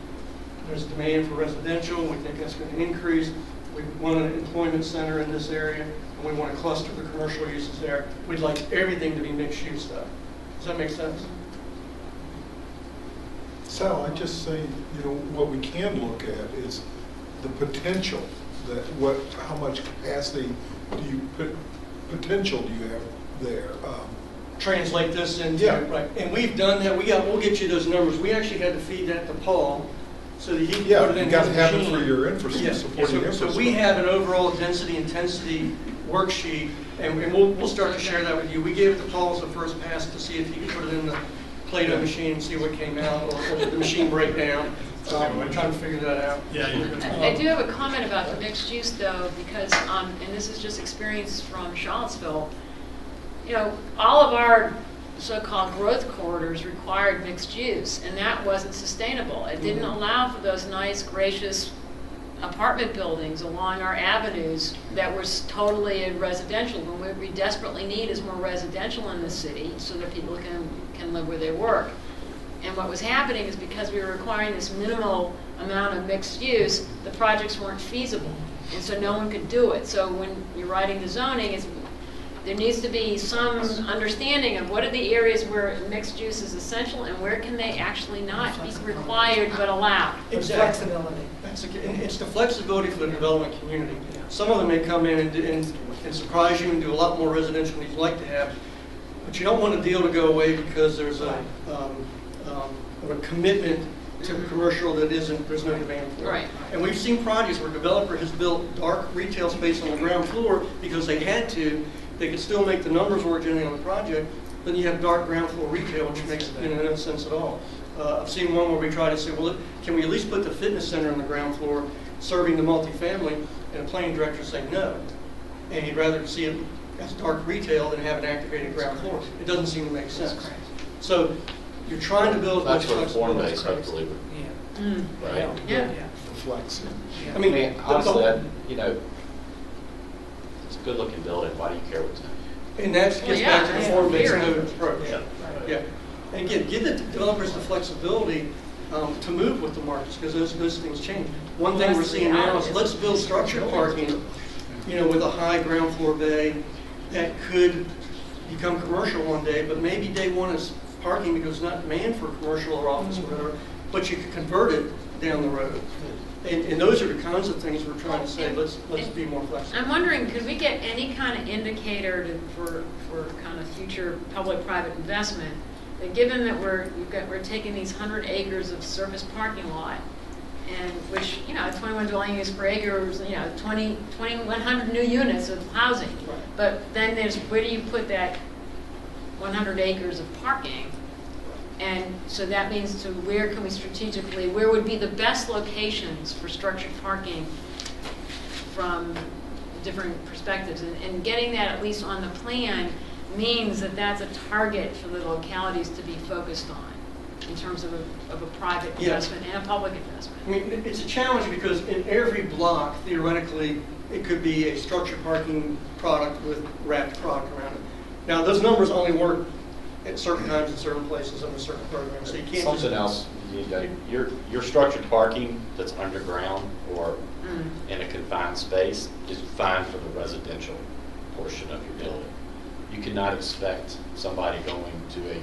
there's demand for residential. We think that's going to increase. We want an employment center in this area, and we want to cluster the commercial uses there. We'd like everything to be mixed use though. Does that make sense? Sal, I just say, you know, what we can look at is the potential, that how much capacity potential do you have there? Translate this into, Yeah. right. And we've done that. We'll get you those numbers. We actually had to feed that to Paul so that he could Yeah, put it in you got his to have it machine. for your infrastructure, Yeah. supporting infrastructure. So we have an overall density intensity worksheet, and we'll start to share that with you. We gave it to Paul as the first pass to see if he could put it in the Play-Doh machine and see what came out, or the machine breakdown. I'm trying to figure that out. I do have a comment about the mixed use though, because, and this is just experience from Charlottesville, you know, all of our so-called growth corridors required mixed use, and that wasn't sustainable. It didn't allow for those nice, gracious apartment buildings along our avenues that were totally residential. What we desperately need is more residential in the city so that people can live where they work. And what was happening is because we were requiring this minimal amount of mixed use, the projects weren't feasible. And so no one could do it. So when you're writing the zoning, there needs to be some understanding of what are the areas where mixed use is essential and where can they actually not be required but allowed. Exactly. Flexibility. It's the flexibility for the development community. Some of them may come in and surprise you and do a lot more residential than you'd like to have, but you don't want a deal to go away because there's a commitment to commercial that there's no demand for. Right. And we've seen projects where a developer has built dark retail space on the ground floor because they had to. They could still make the numbers work generally on the project, then you have dark ground floor retail, which makes no sense at all. I've seen one where we try to say, well, can we at least put the fitness center on the ground floor serving the multifamily? And the planning director say no. And he'd rather see it as dark retail than have an activated ground floor. It doesn't seem to make sense. So you're trying to build That's much for flexibility. form-based, hopefully, right? Yeah. The flex. I mean, honestly, you know, it's a good-looking building. Why do you care what's in it? and that gets back to the form-based Very. code approach. Yeah. And again, give the developers the flexibility to move with the markets because those things change. One thing we're seeing now is let's build structured parking, you know, with a high ground floor bay that could become commercial one day, but maybe day one is parking because there's not demand for commercial or office or whatever, but you could convert it down the road. And those are the kinds of things we're trying to say, let's be more flexible. I'm wondering, could we get any kind of indicator for kind of future public-private investment, that given that we're taking these 100 acres of surface parking lot, and which, you know, 21 dwelling units per acre, you know, 2,100 new units of housing. Right. But then there's, where do you put that 100 acres of parking? And so that means to where can we strategically, where would be the best locations for structured parking from different perspectives? And getting that at least on the plan means that that's a target for the localities to be focused on in terms of a private investment and a public investment. I mean, it's a challenge because in every block, theoretically, it could be a structured parking product with wrapped product around it. Now, those numbers only work at certain times in certain places under certain programs, so you can't Something else, your structured parking that's underground or in a confined space is fine for the residential portion of your building. You cannot expect somebody going to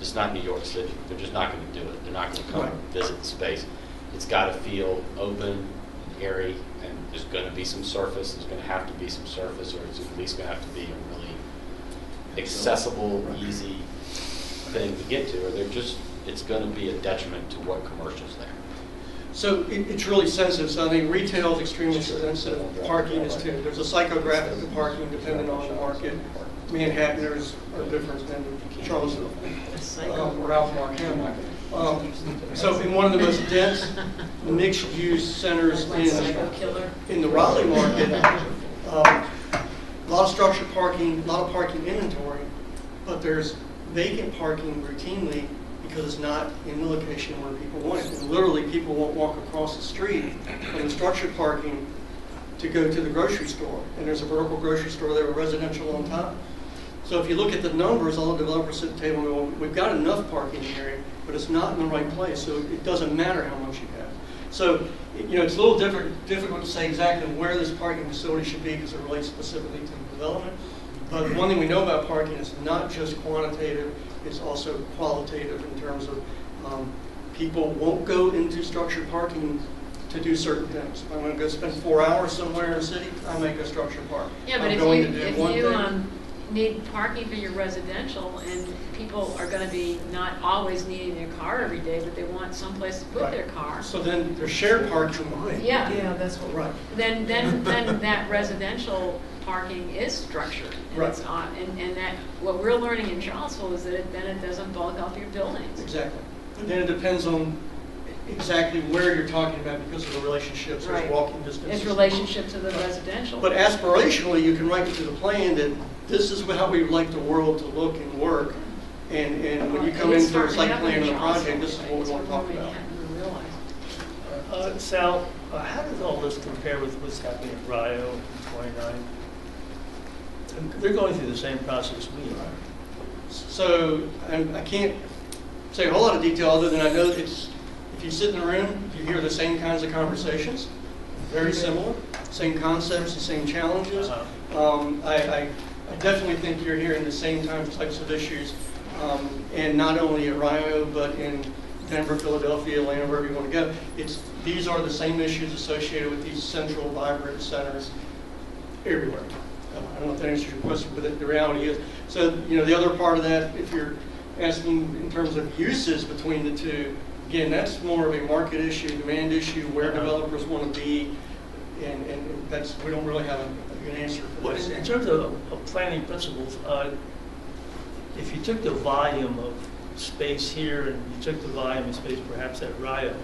it's not New York City. They're just not going to do it. They're not going to come visit the space. It's got to feel open, airy, and there's going to be some surface. There's going to have to be some surface, or it's at least going to have to be a really accessible, easy thing to get to, or it's going to be a detriment to what commercial's there. So it's really sensitive. So I think retail is extremely sensitive. Parking is too. There's a psychographic of parking depending on the market. Manhattaners are different than Charlottesville. Ralph Martin. So in one of the most dense mixed-use centers in the Raleigh market, a lot of structured parking, a lot of parking inventory, but there's vacant parking routinely because it's not in the location where people want it. And literally, people won't walk across the street from the structured parking to go to the grocery store. And there's a vertical grocery store there with residential on top. So if you look at the numbers, all the developers sit at the table and go, well, we've got enough parking area, but it's not in the right place, so it doesn't matter how much you have. So, it's a little difficult to say exactly where this parking facility should be because it relates specifically to the development. But one thing we know about parking is not just quantitative, it's also qualitative in terms of people won't go into structured parking to do certain things. If I'm going to go spend 4 hours somewhere in the city, I may go structured park. Yeah, but I'm if going you, to do if one you thing. need parking for your residential, and people are going to be not always needing their car every day, but they want someplace to put Right. their car. So then there's shared parking. Yeah. Yeah, that's what. Right. Then that residential parking is structured. And Right. it's on, and that, what we're learning in Charlottesville is that it doesn't bulk up your buildings. Exactly. And then it depends on exactly where you're talking about because of the relationships, there's Right. walking distance. Its relationship to the residential. But aspirationally, you can write into the plan that this is how we would like the world to look and work. And when you come in for a site plan or a project, this is what we want to talk about. Sal, how does all this compare with what's happening at Rio and 29? And they're going through the same process we are. So I can't say a whole lot of detail other than I know it's, if you sit in a room, you hear the same kinds of conversations, very similar, same concepts, the same challenges. I definitely think you're hearing the same types of issues, and not only at Rio, but in Denver, Philadelphia, Atlanta, wherever you want to go. These are the same issues associated with these central, vibrant centers everywhere. I don't know if that answers your question, but the reality is. So, the other part of that, if you're asking in terms of uses between the two, again, that's more of a market issue, demand issue, where developers want to be, and that's, we don't really have a good answer for Well, this. in terms of planning principles, if you took the volume of space here and you took the volume of space perhaps at Rio,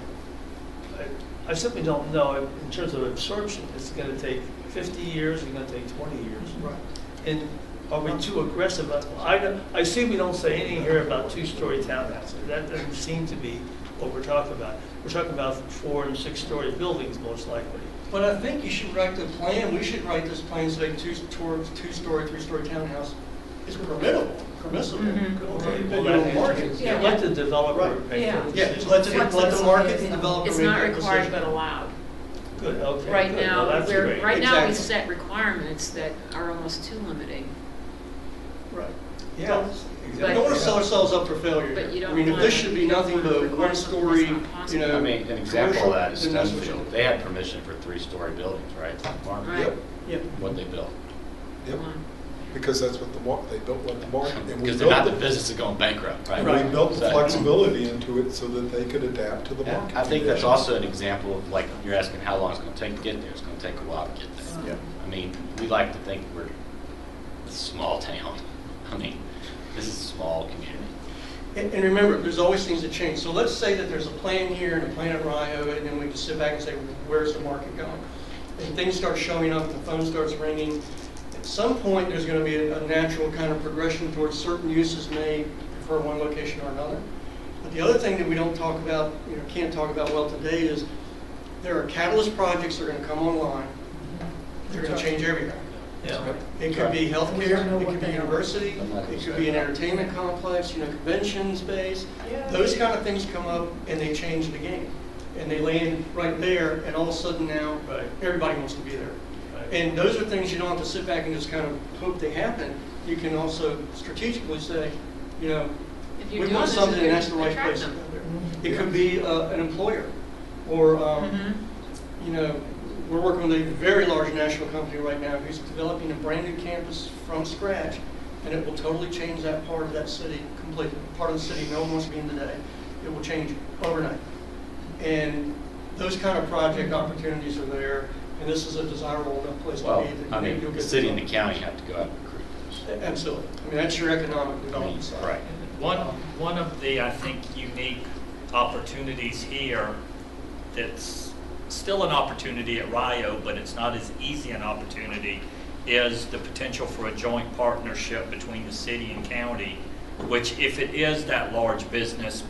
I simply don't know. In terms of absorption, it's going to take 50 years, it's going to take 20 years. Right. And are we too aggressive? I see we don't say anything here about two-story townhouses. That doesn't seem to be what we're talking about. We're talking about 4- and 6-story buildings, most likely. But I think you should write the plan, we should write this plan saying two-story, 3-story townhouse is permissible. Okay, well, Depending on the market. Yeah. let the developer Right. make Yeah. the Yeah, decision. let the market and developer It's make not that required decision. but allowed. Good, okay. Right good. now, Well, that's great. right now we Exactly. set requirements that are almost too limiting. Right. Yeah. We But- don't want to sell ourselves up for failure. But you don't I mean, if want this to- should be you don't nothing want to but require one-story, something that's not possible. I mean, an example of that is commercial, then that's what Stonefield. They had permission for 3-story buildings, right? Mark? Right. Yep, Yeah. What they built. yep, Come on. because that's what they built what the market. and we Because they're built not the it. business of going bankrupt, right? And we built the So- flexibility into it so that they could adapt to the Yeah, market. I think that's conditions. also an example of, like, you're asking how long it's going to take to get there. It's going to take a while to get there. Yeah. I mean, we like to think we're a small town. I mean, this is a small community. And remember, there's always things that change. So let's say that there's a plan here and a plan at Rio, and then we just sit back and say, where's the market going? And things start showing up, the phone starts ringing. At some point, there's going to be a natural kind of progression towards certain uses may prefer one location or another. But the other thing that we don't talk about, can't talk about well today is there are catalyst projects that are going to come online. They're going to change everything. Yeah. It could be healthcare, it could be university, it could be an entertainment complex, convention space. Those kind of things come up and they change the game. And they land right there, and all of a sudden now, Right. everybody wants to be there. Right. And those are things you don't have to sit back and just kind of hope they happen. You can also strategically say, If you're we doing want this, something and you that's the right attract place to them. go there. It could be an employer, or, Mhm. we're working with a very large national company right now who's developing a brand new campus from scratch, and it will totally change that part of that city completely. Part of the city no one wants to be in today. It will change overnight. And those kind of project opportunities are there, and this is a desirable enough place to Well, be. that I mean, you'll the get city and the development. county have to go out and recruit those. Absolutely. I mean, that's your economic development side. Right. One of the, I think, unique opportunities here that's still an opportunity at Rio, but it's not as easy an opportunity, is the potential for a joint partnership between the city and county which if it is that large business,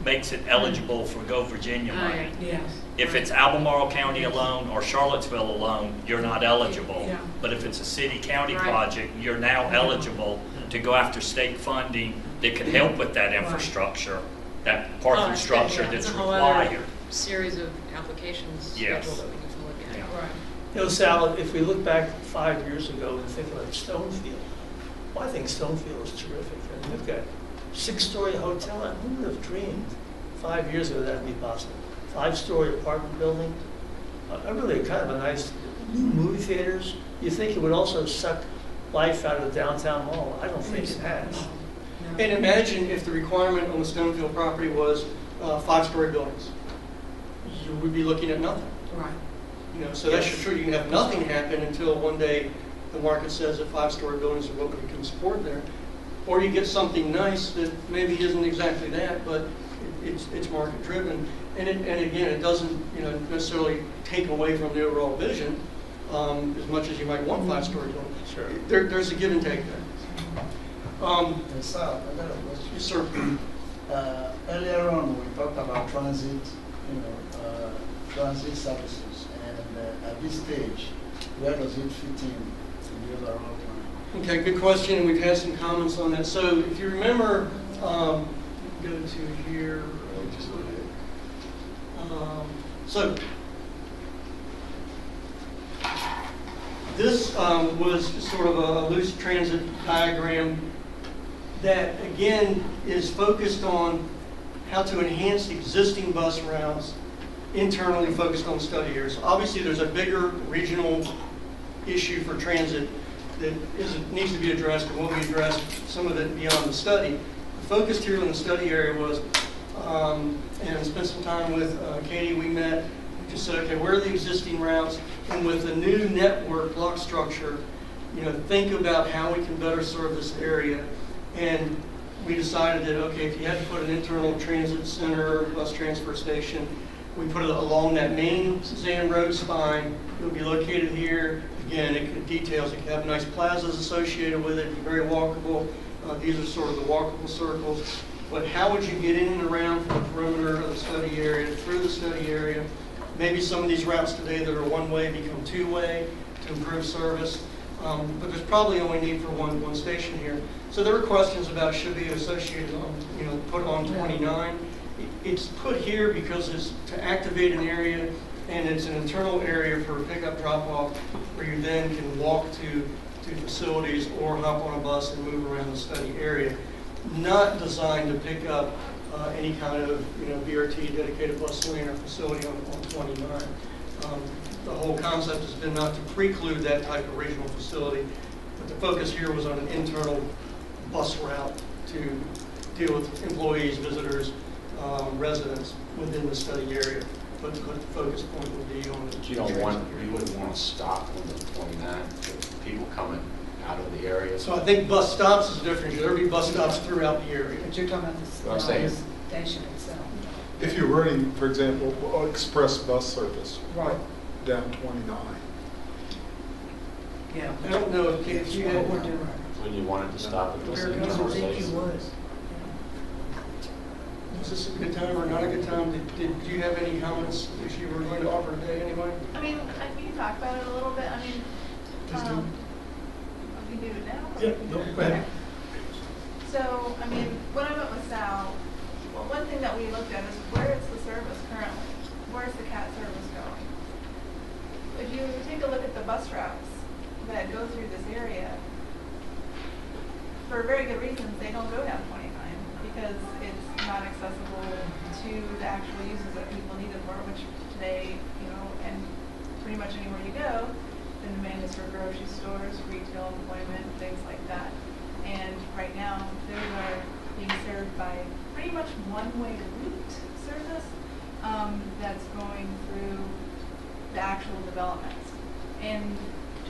makes it eligible for Go Virginia money. Yes. If it's Albemarle County alone or Charlottesville alone, you're not eligible. Yeah. But if it's a city-county Right. project, you're now eligible to go after state funding that can help with that infrastructure, that Oh, parking that's good, structure yeah. that's It's a whole other required. series of applications Yes. schedule that we can look at. Yeah. Right. You know, Sal, if we look back 5 years ago and think about Stonefield, well, I think Stonefield is terrific. I mean, they've got 6-story hotel, and who would have dreamed 5 years ago that'd be possible? 5-story apartment building, really kind of a nice new movie theaters. You think it would also suck life out of the downtown mall? I don't think it has. And imagine if the requirement on the Stonefield property was 5-story buildings. You would be looking at nothing. Right. You know, so that's true. You can have nothing happen until one day the market says that 5-story buildings are what we can support there. Or you get something nice that maybe isn't exactly that, but it's market driven. And again, it doesn't necessarily take away from the overall vision as much as you might want 5-story buildings. Sure. There's a give and take there. Sal, I got a question. Yes, sir. Earlier on, we talked about transit, transit services, and at this stage, where does it fit in the overall plan? Okay, good question, and we've had some comments on that. So if you remember, go to here, just a little bit. So this was sort of a loose transit diagram that, again, is focused on how to enhance existing bus routes, internally focused on study areas. So obviously, there's a bigger regional issue for transit that needs to be addressed and will be addressed, some of it beyond the study. The focus here in the study area was, and spent some time with Katie, we met, we just said, okay, where are the existing routes? And with the new network block structure, think about how we can better serve this area. And we decided that, okay, if you had to put an internal transit center, bus transfer station, we put it along that main Suzanne Road spine. It would be located here. Again, it details, it could have nice plazas associated with it, be very walkable. These are sort of the walkable circles. But how would you get in and around from the perimeter of the study area, through the study area? Maybe some of these routes today that are one-way become two-way to improve service. But there's probably only need for one station here. So there were questions about should be associated on, put on 29. It's put here because it's to activate an area, and it's an internal area for pickup drop-off where you then can walk to facilities or hop on a bus and move around the study area. Not designed to pick up any kind of BRT dedicated bus lane or facility on 29. The whole concept has been not to preclude that type of regional facility, but the focus here was on an internal bus route to deal with employees, visitors, residents within the study area. But the focus point would be on the You wouldn't want to stop on the 29 with people coming out of the area. So I think bus stops is different. There'll be bus stops throughout the area. But you're talking about What I'm saying. the station itself. If you're running, for example, express bus service Right. down 29. Yeah. I don't know if you had. What we're doing. When you wanted to stop at this I internal think you station. would. Is this a good time or not a good time? Did you have any comments that you were going to offer today anyway? I mean, we can talk about it a little bit. I mean, Just do it. we can do it now. Yeah, no, go ahead. So, I mean, when I went with Sal, well, one thing that we looked at is where is the service currently? Where's the CAT service going? If you take a look at the bus routes that go through this area, for very good reasons, they don't go down 29 because it's not accessible to the actual uses that people need it for, which today, and pretty much anywhere you go, the demand is for grocery stores, retail, employment, things like that. And right now, those are being served by pretty much one-way route service that's going through the actual developments. And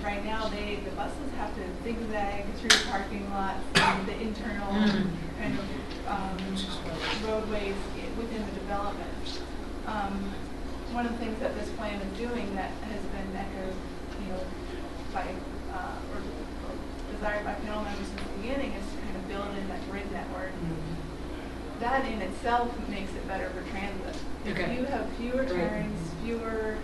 right now, the buses have to zigzag through parking lots and the internal kind of roadways within the development. One of the things that this plan is doing that has been echoed, by or desired by panel members since the beginning is to kind of build in that grid net that in itself makes it better for transit. Okay. If you have fewer turns, fewer,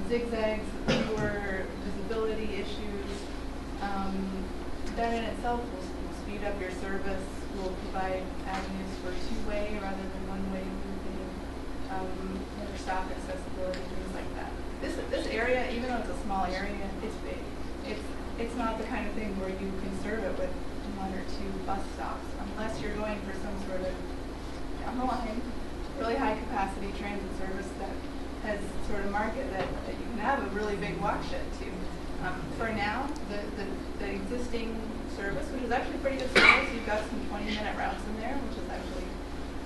zigzags, fewer visibility issues, that in itself will speed up your service, will provide avenues for two-way rather than one-way moving, better stop accessibility, things like that. This area, even though it's a small area, it's big. It's not the kind of thing where you can serve it with 1 or 2 bus stops, unless you're going for some sort of down the line, really high capacity transit service that has sort of market that you can have a really big walk shed to. For now, the existing service, which is actually pretty good service, you've got some 20-minute routes in there, which is actually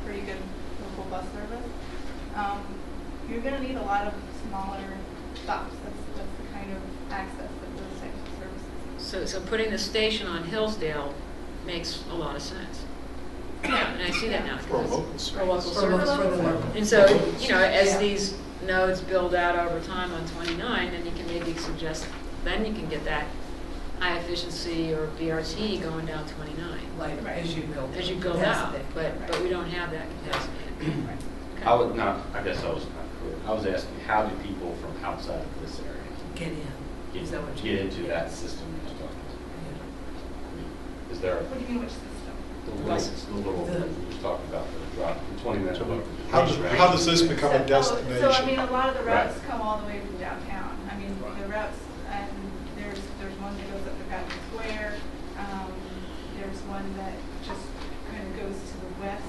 pretty good local bus service. You're going to need a lot of smaller stops. That's the kind of access that those types of services. So putting the station on Hillsdale makes a lot of sense. Yeah, and I see that now. For a local For local service. service. And so, as these nodes build out over time on 29, then you can maybe suggest, then you can get that high efficiency or BRT going down 29. Like, as you build. As you build out, but we don't have that capacity. Okay. I guess I was not clear. I was asking, how do people from outside of this area Get in. Is that what you get into that system you're talking about? I mean, is there What do you mean, which system? the little, we were talking about the drop, the 20-minute loop? How does this become a destination? So, I mean, a lot of the routes Right. come all the way from downtown. I mean, the routes, and there's one that goes up to Fountain Square. There's one that just kind of goes to the west.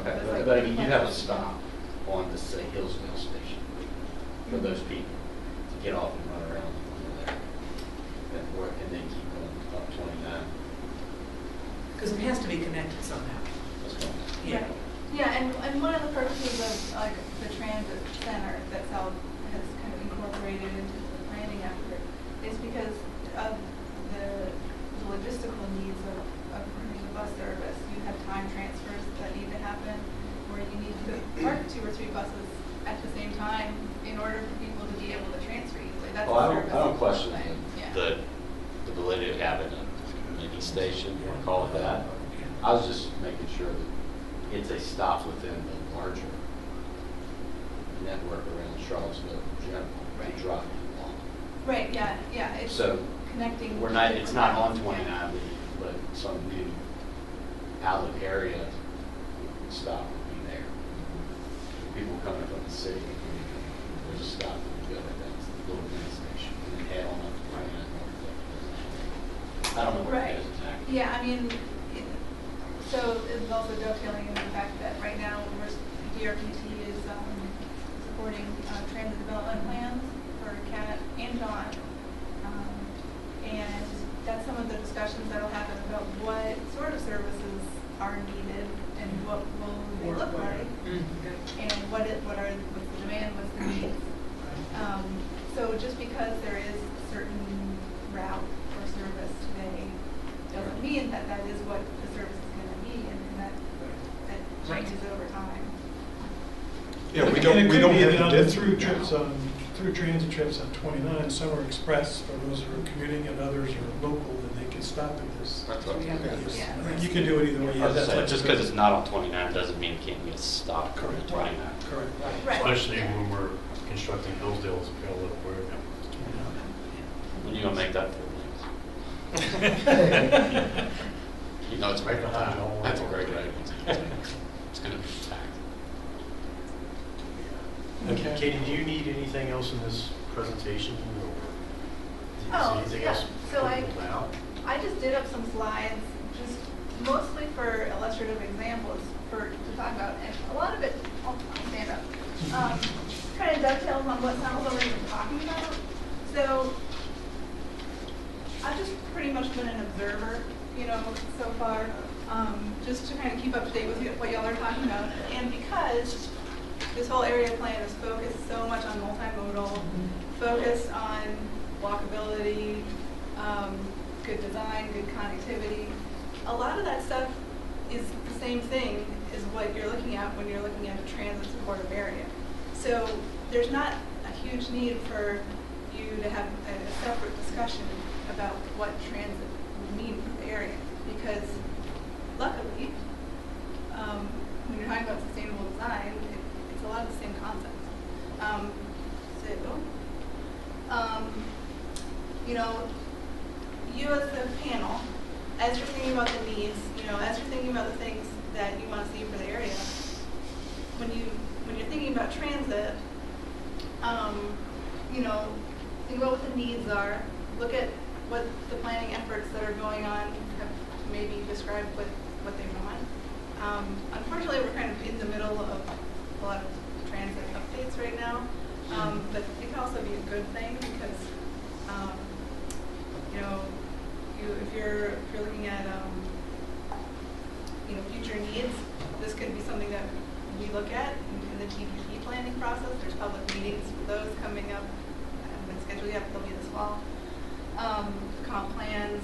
Okay, It's but, like but I mean, you have a 20 stop on the, say, Hillsdale station for those people to get off and run around there. And then keep going up 29. Because it has to be connected somehow. That's going. Yeah, yeah, and one of the purposes of like the transit center that South has kind of incorporated into the planning effort is because of the logistical needs of running the bus service. You have time transfers that need to happen where you need to park 2 or 3 buses at the same time in order for people to be able to transfer easily. That's Well, the I service don't question plan. Yeah. the validity of having a mini station, or call it that. I was just making sure that it's a stop within the larger network around Charlottesville in general Right. to drive people on. Right, yeah, yeah, it's So connecting. it's not on different 29, routes. but some new outlet area stop would be there. People coming from the city, there's a stop that would go at that little mini station and then head on up to 29 North. I don't know where Right. it is exactly. Yeah, I mean, so it's also dovetailing in the fact that right now DRPT is supporting transit development plans for CAT and John. And that's some of the discussions that'll happen about what sort of services are needed and what will they look like. And what's the demand, what's the needs. So just because there is a certain route or service today doesn't mean that that is what the service is going to be, and that changes over time. Yeah, we And don't it could have be the that density. through transit trips on 29, some are express for those who are commuting, and others are local, and they can stop at this. That's what I'm saying. Yeah. You can do it either way. I was That's saying, what just you're because it's not on 29 doesn't mean it can't be a stop on Correct. 29. Correct. Right. Especially when we're constructing Hillsdale as a parallel where When you gonna make that 4 lanes? You know, it's right behind. That's a great rate. It's gonna be packed. Okay. Katie, do you need anything else in this presentation? Or is Oh, anything yeah. else So pulled out? I just did up some slides, just mostly for illustrative examples to talk about, and a lot of it, I'll stand up, kind of dovetails on what Sal's already been talking about. So I've just pretty much been an observer, so far, just to kind of keep up to date with what y'all are talking about. And because this whole area plan is focused so much on multimodal, focused on walkability, good design, good connectivity, a lot of that stuff is the same thing as what you're looking at when you're looking at a transit supportive area. So there's not a huge need for you to have a separate discussion about what transit would mean for the area. because luckily, when you're talking about sustainable design, it's a lot of the same concepts. You know, you as the panel, as you're thinking about the needs, you know, as you're thinking about the things that you want to see for the area, when you're thinking about transit, you know, think about what the needs are. Look at what the planning efforts that are going on have maybe described what they want. Unfortunately, we're kind of in the middle of a lot of transit updates right now, but it can also be a good thing because, you know, if you're looking at you know, future needs, this could be something that we look at in the TDP planning process. There's public meetings for those coming up. I haven't been scheduled yet, but they'll be this fall. Comp plans.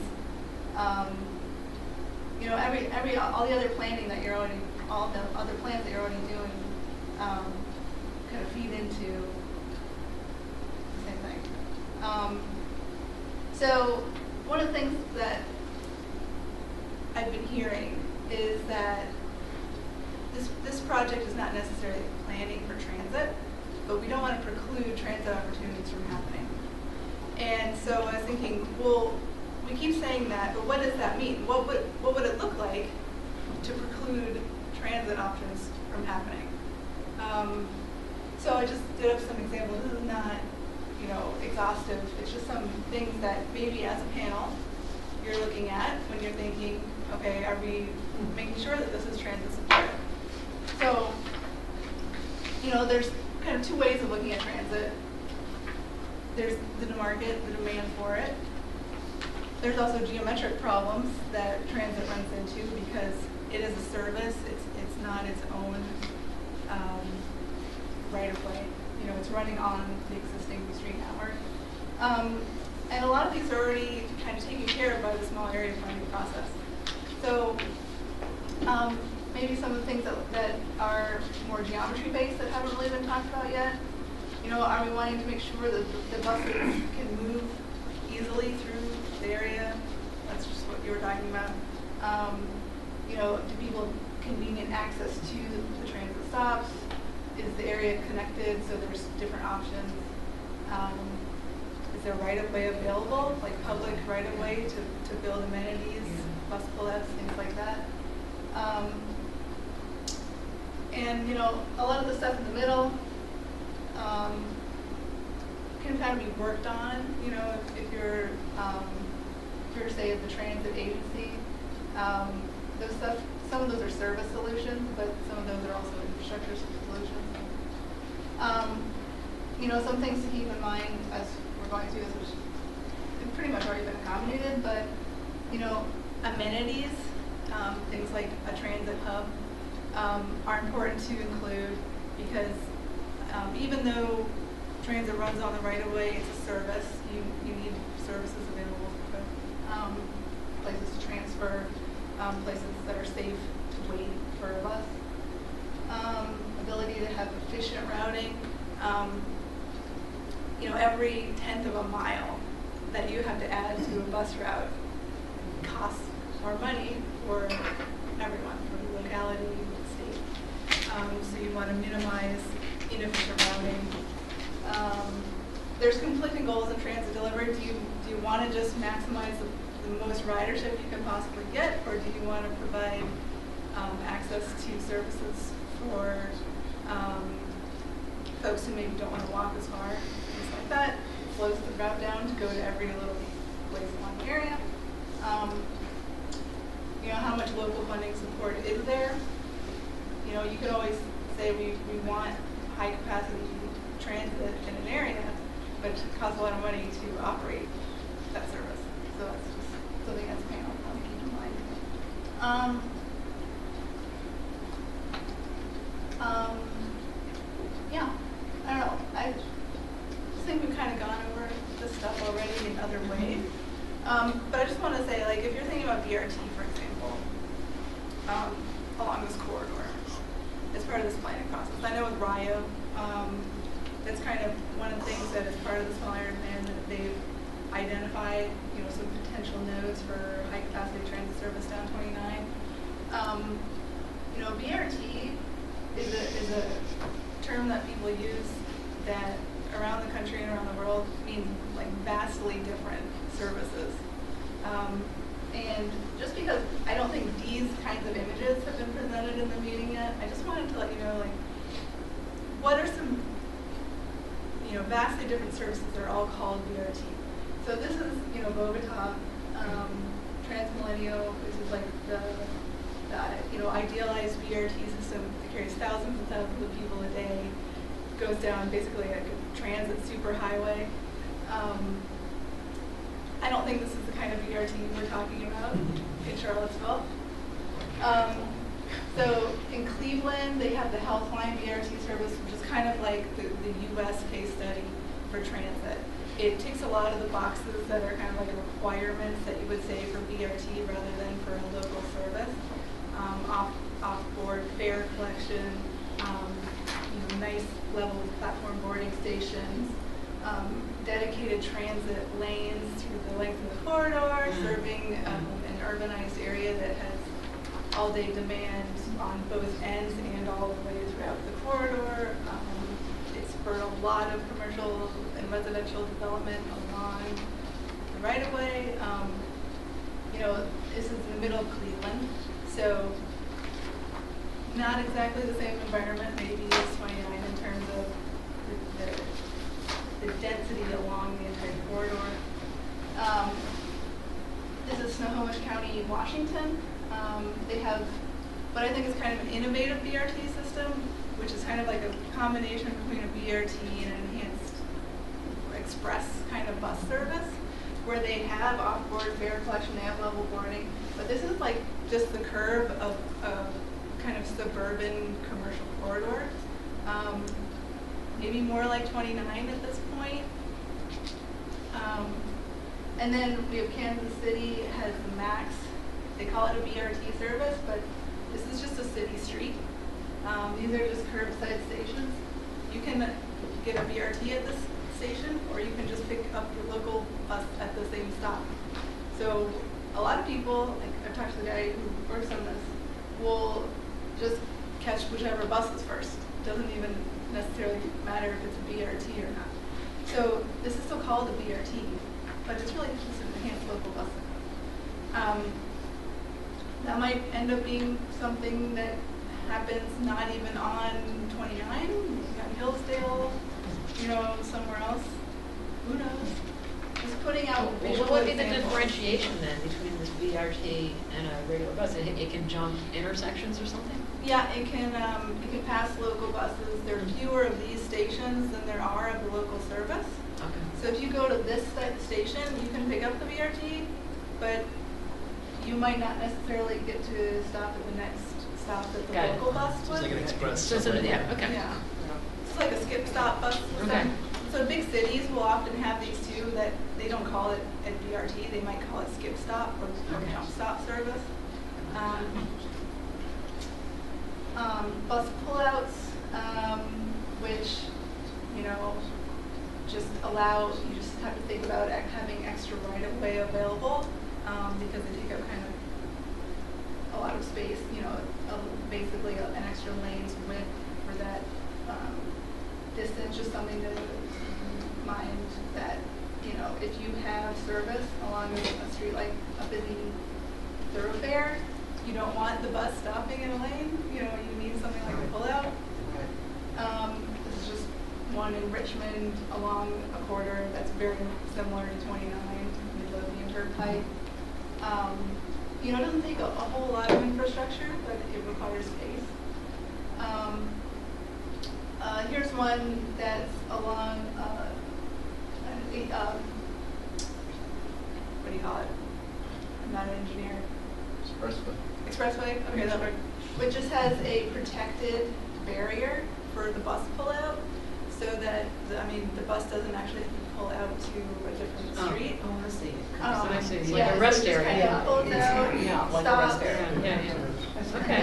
You know, all the other planning that you're already, all the other plans that you're already doing, kind of feed into the same thing. So one of the things that I've been hearing is that this project is not necessarily planning for transit, but we don't want to preclude transit opportunities from happening. And so I was thinking, well, we keep saying that, but what does that mean? What would it look like to preclude transit options from happening? So I just did up some examples. This is not, you know, exhaustive. It's just some things that maybe as a panel you're looking at when you're thinking, okay, are we making sure that this is transit supported? So, you know, there's kind of two ways of looking at transit. There's the market, the demand for it. There's also geometric problems that transit runs into because it is a service. It's not its own right of way. You know, it's running on the existing street network. And a lot of these are already kind of taken care of by the small area planning process. So maybe some of the things that are more geometry based that haven't really been talked about yet. You know, are we wanting to make sure that the buses can move easily through the area? That's just what you were talking about. You know, do people convenient access to the transit stops? Is the area connected so there's different options? Is there right-of-way available, like public right-of-way to build amenities, bus pull-ups, things like that? And, you know, a lot of the stuff in the middle can kind of be worked on. You know, if you're say at the transit agency, those stuff. Some of those are service solutions, but some of those are also infrastructure solutions. You know, some things to keep in mind as we're going through this, which have pretty much already been accommodated, but you know, amenities, things like a transit hub, are important to include because even though transit runs on the right of way, it's a service. You need services available for places to transfer, places that are safe to wait for a bus. Ability to have efficient routing. You know, every 1/10 of a mile that you have to add to a bus route costs more money for everyone, for the locality, the state. So you want to minimize inefficient routing. There's conflicting goals in transit delivery. Do you want to just maximize the most ridership you can possibly get, or do you want to provide access to services for folks who maybe don't want to walk as far, things like that? Slows the route down to go to every little place along the area. You know, how much local funding support is there? You know, you could always say we want high capacity transit in an area, but it costs a lot of money to operate that service. So that's just something that's panel to keep in mind. Yeah, I don't know. I think we've kind of gone over this stuff already in other ways. But I just want to say, like, if you're thinking about BRT, for example, along this corridor, as part of this planning process. I know with Rio, that's kind of one of the things that is part of the small area plan that they've identified, you know, some potential nodes for high-capacity transit service down 29. You know, BRT is a term that people use that around the country and around the world means like vastly different services. And just because I don't think these kinds of images have been presented in the meeting yet, I just wanted to let you know, like, what are some, you know, vastly different services that are all called BRT. So this is, you know, Bogota, Transmilenio, this is like the you know, idealized BRT system that carries thousands and thousands of people a day, goes down basically like a transit superhighway. I don't think this is the kind of BRT we're talking about in Charlottesville. So in Cleveland, they have the Healthline BRT service, which is kind of like the US case study for transit. It ticks a lot of the boxes that are kind of like requirements that you would say for BRT rather than for a local service. Off-board fare collection, you know, nice level platform boarding stations, dedicated transit lanes through the length of the corridor, serving an urbanized area that has all-day demand on both ends and all the way throughout the corridor. It's spurred a lot of commercial and residential development along the right-of-way. You know, this is in the middle of Cleveland, so not exactly the same environment maybe as 29 in terms of the density along the entire corridor. This is Snohomish County, Washington. They have what I think is kind of an innovative BRT system, which is kind of like a combination between a BRT and an enhanced express kind of bus service, where they have off-board fare collection, they have level boarding, but this is like just the curve of a kind of suburban commercial corridor. Maybe more like 29 at this point. And then we have Kansas City has the MAX. They call it a BRT service, but this is just a city street. These are just curbside stations. You can get a BRT at this station, or you can just pick up your local bus at the same stop. So a lot of people, like I've talked to the guy who works on this, will just catch whichever bus is first. Doesn't even necessarily matter if it's a BRT or not. So this is still called a BRT, but it's really just an enhanced local bus service. That might end up being something that happens not even on 29, on Hillsdale, you know, somewhere else. Who knows? Just putting out visual What would be the examples. differentiation then between this BRT and a regular bus? It can jump intersections or something? Yeah, it can pass local buses. There are fewer of these stations than there are of the local service. Okay. So if you go to this station, you can pick up the BRT, but you might not necessarily get to stop at the next stop that the Got it. local bus would. It's like an express. So, yeah, okay. Yeah. It's like a skip stop bus system. Okay. So big cities will often have these too, that they don't call it a BRT, they might call it skip stop or jump stop service. Bus pullouts, which, you know, just allow, you just have to think about having extra right-of-way available, because they take up kind of a lot of space, you know, basically an extra lane's width for that distance, just something to mind that, you know, if you have service along a street like a busy thoroughfare, you don't want the bus stopping in a lane, you know, you need something like a pullout. This is just one in Richmond along a corridor that's very similar to 29, Midlothian Turnpike. You know, it doesn't take a whole lot of infrastructure, but it requires space. Here's one that's along, what do you call it? I'm not an engineer. Expressway, okay, that worked. Which just has a protected barrier for the bus pullout, so that, the bus doesn't actually pull out to a different street. Oh, I see. I see. It's yeah, like a rest so it just area. kind of pulls out, Yeah, like a rest stops. area. Yeah. Okay.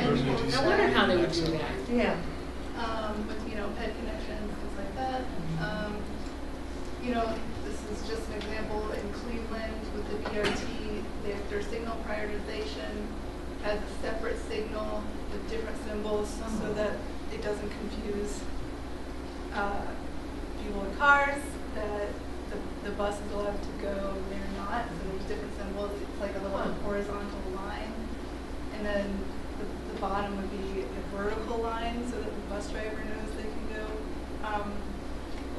I wonder how they would do that. Yeah. With, you know, ped connections, things like that. You know, this this is just an example in Cleveland with the BRT, their signal prioritization has a separate signal with different symbols so that it doesn't confuse people in cars, that the bus is allowed to go, they're not, so there's different symbols. It's like a little horizontal line. And then the bottom would be a vertical line so that the bus driver knows they can go.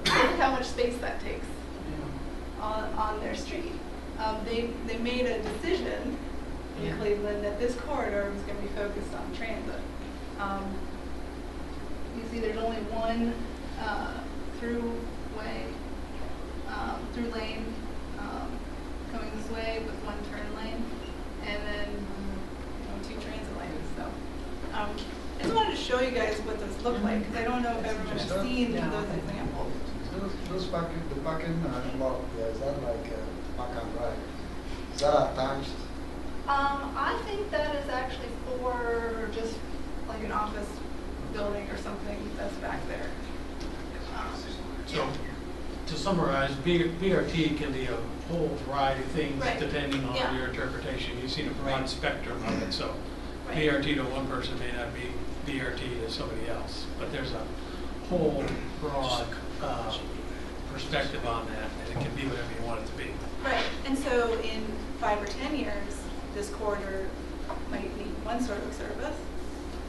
Look how much space that takes on their street. They made a decision in Cleveland that this corridor was going to be focused on transit. You see there's only one through lane coming this way with one turn lane, and then 2 transit lanes. So I just wanted to show you guys what those look like, because I don't know if everyone has seen those examples. Those the parking lot, is that like park and ride? Is that attached? I think that is actually for just like an office building or something that's back there. So, to summarize, BRT can be a whole variety of things depending on your interpretation. You've seen a broad spectrum of it, so BRT to one person may not be BRT to somebody else, but there's a whole broad perspective on that, and it can be whatever you want it to be. Right, and so in 5 or 10 years, this corridor might need one sort of service.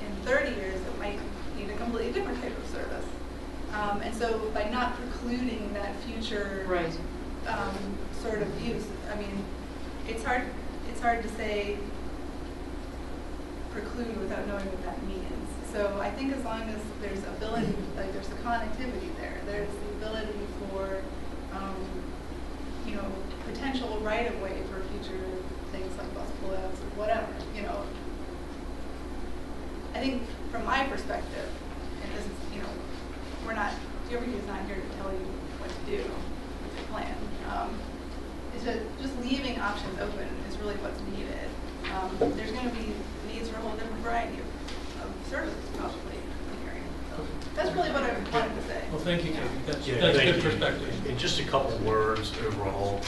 In 30 years, it might need a completely different type of service. And so by not precluding that future sort of use, I mean, it's hard to say preclude without knowing what that means. So I think as long as there's ability, like there's the connectivity there, there's the ability for, potential right-of-way for future things like bus pullouts or whatever, I think from my perspective, and this is, DRB is not here to tell you what to do with your plan. It's just leaving options open is really what's needed. There's going to be needs for a whole different variety of services probably in the area. So that's really what I wanted to say. Well, thank you, Katie. That's thank good you. perspective. In just a couple words overall,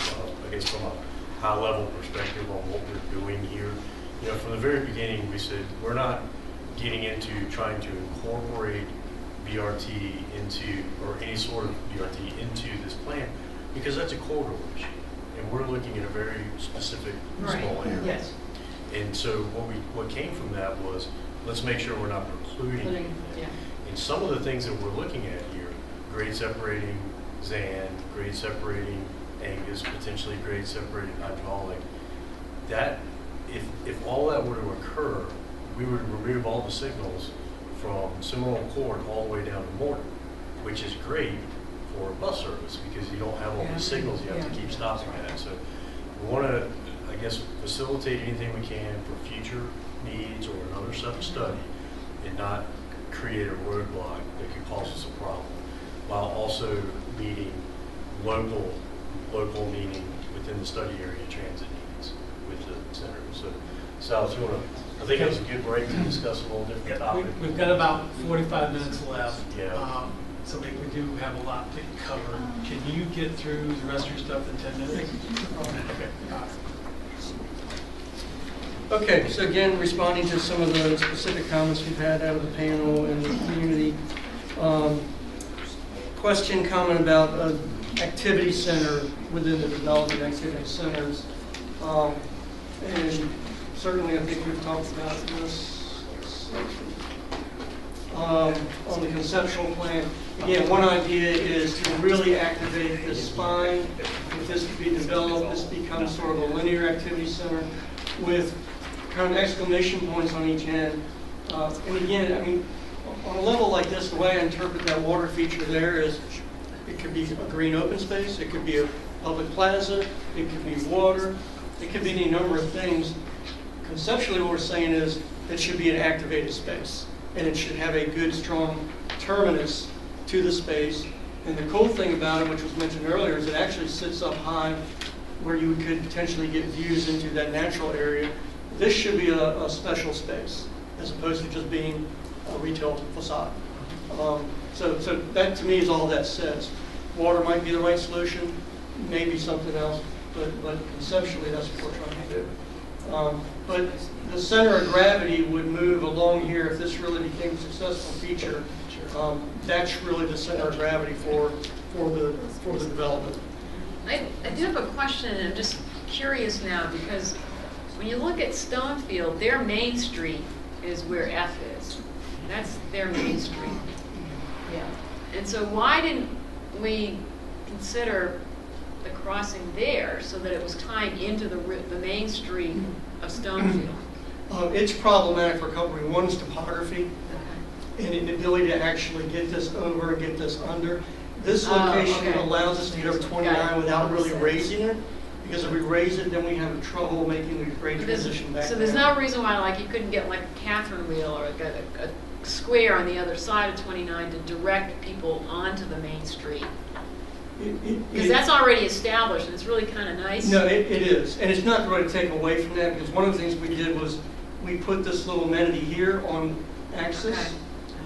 I guess from a high-level perspective on what we're doing here, from the very beginning we said we're not getting into trying to incorporate BRT into, or any sort of BRT into this plan, because that's a corridor issue, and we're looking at a very specific small area. Yes. And so what came from that was, let's make sure we're not precluding anything. And some of the things that we're looking at here, grade separating Zan, grade separating Angus, potentially grade separating hydraulic, that if all that were to occur, we would remove all the signals from Cimarron Court all the way down to Morton, which is great for bus service because you don't have all these signals you have to keep stopping at. So we want to, I guess, facilitate anything we can for future needs or another study, and not create a roadblock that could cause us a problem, while also meeting local meaning within the study area transit needs with the center. So Sal, if you want to, I think it was a good break to discuss a little different topic. We've got about 45 minutes left. Yeah. So we do have a lot to cover. Can you get through the rest of your stuff in 10 minutes? Okay, so again, responding to some of the specific comments we've had out of the panel and the community. Question, comment about an activity center within the development activity centers. And certainly I think we've talked about this on the conceptual plan. Again, one idea is to really activate the spine. If this could be developed, this becomes sort of a linear activity center with kind of exclamation points on each end. And again, I mean, on a level like this, the way I interpret that water feature there is it could be a green open space, it could be a public plaza, it could be water, it could be any number of things. Conceptually, what we're saying is it should be an activated space, and it should have a good, strong terminus to the space. And the cool thing about it, which was mentioned earlier, is it actually sits up high where you could potentially get views into that natural area. This should be a special space, as opposed to just being a retail facade. So that to me is all that says. Water might be the right solution. maybe something else, but conceptually, that's what we're trying to do. But the center of gravity would move along here if this really became a successful feature. That's really the center of gravity for the development. I do have a question, and I'm just curious now, because when you look at Stonefield, their main street is where F is. That's their main street. Yeah. And so why didn't we consider the crossing there so that it was tying into the main street of Stonefield? It's problematic for a couple reasons. One is topography and the ability to actually get this over and get this under. This location okay. allows us to get over 29 without really raising it, because if we raise it, then we have trouble making the grade transition back. So there's no reason why, like, you couldn't get like a Catherine wheel or like a square on the other side of 29 to direct people onto the main street? Because that's already established, and it's really kind of nice. No, it is. And it's not really to take away from that, because one of the things we did was we put this little amenity here on axis, Okay.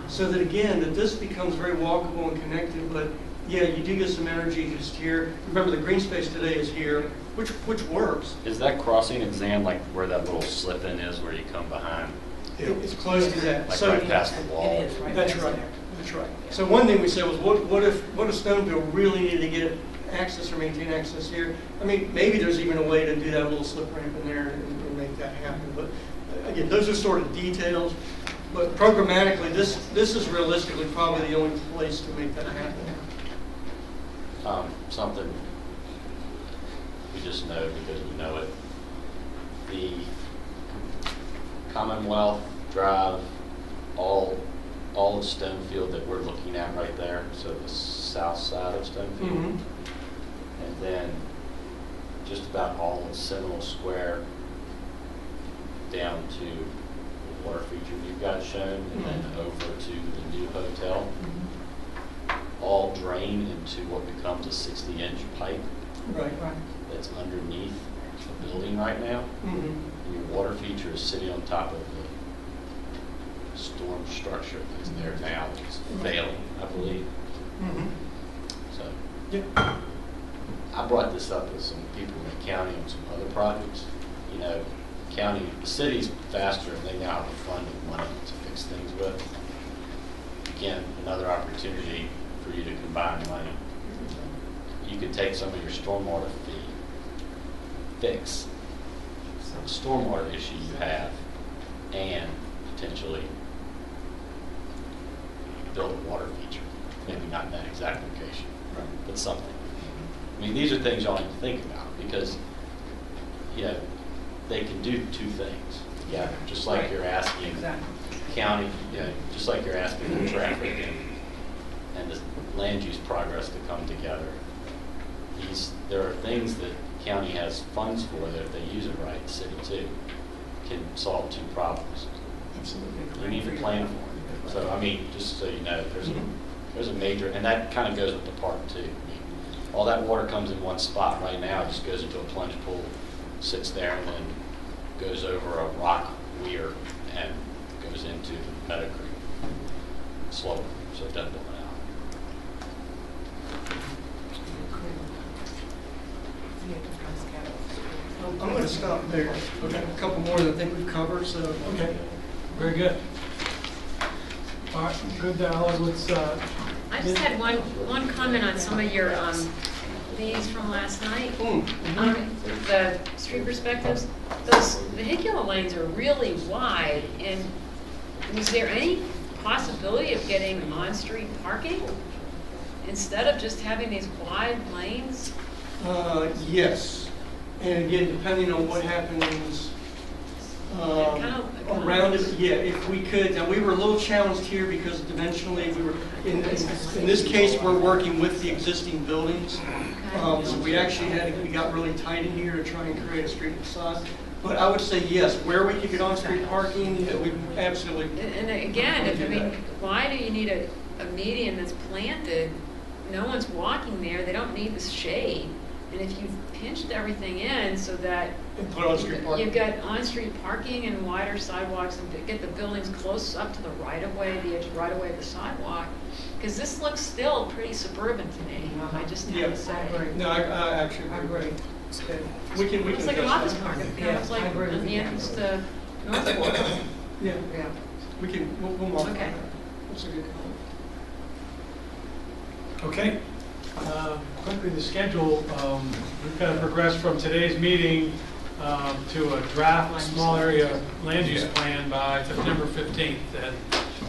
so that, again, that this becomes very walkable and connected. But, yeah, you do get some energy just here. Remember, the green space today is here, which works. Is that crossing exam like where that little slip in is where you come behind? It's close to that. Like So right past the wall? It is right That's next right. there. That's right. So one thing we said was, what if Stonefield really needed to get access or maintain access here? I mean, maybe there's even a way to do that little slip ramp in there and make that happen. But again, those are sort of details. But programmatically, this is realistically probably the only place to make that happen. Something we just know because we know it. The Commonwealth Drive, all of Stonefield that we're looking at right there, so the south side of Stonefield, and then just about all of Seminole Square down to the water feature you guys shown, and then over to the new hotel, all drain into what becomes a 60-inch pipe Right. that's underneath the building right now. And your water feature is sitting on top of the storm structure that's there now. It's failing, I believe. So, Yeah. I brought this up with some people in the county on some other projects. You know, the city's faster and they now have the funding money to fix things with. Again, another opportunity for you to combine money. You could take some of your stormwater fee, fix some stormwater issue you have, and potentially build a water feature. Maybe not in that exact location, but something. I mean, these are things y'all need to think about because, you know, they can do two things. Yeah, just like you're asking county, you know, just like you're asking the traffic and the land use progress to come together. There are things that county has funds for that if they use it right, the city too, can solve two problems. Absolutely. You need to plan for it. So, I mean, just so you know, there's a major, and that kind of goes with the park too. I mean, all that water comes in one spot right now, it just goes into a plunge pool, sits there, and then goes over a rock weir and goes into Meadow Creek slower, so it doesn't blow it out. I'm going to stop there. We've got a couple more that I think we've covered, so. Okay, very good. All right, good dialogue. Let's, I just had one comment on some of your these from last night. The street perspectives. Those vehicular lanes are really wide, and was there any possibility of getting on-street parking instead of just having these wide lanes? Yes. And again, depending on what happens around it, yeah, if we could. Now, we were a little challenged here because dimensionally we were, in this case, we're working with the existing buildings. So we actually we got really tight in here to try and create a street facade. But I would say yes, where we could get on-street parking, we absolutely. And again, I mean, why do you need a median that's planted? No one's walking there. They don't need the shade. And if you've pinched everything in so that And put on-street parking. you've got on-street parking and wider sidewalks and get the buildings close up to the right-of-way, the edge right-of-way of the sidewalk, because this looks still pretty suburban to me, I just have to say. No, I actually agree. We can It's like an adjust office that. park, it kind of like on the entrance to Northport. Yeah, we can, we'll modify Okay. that. That's a good comment. Okay. Quickly, the schedule, we've kind of progressed from today's meeting to a draft small area land use plan by September 15th. And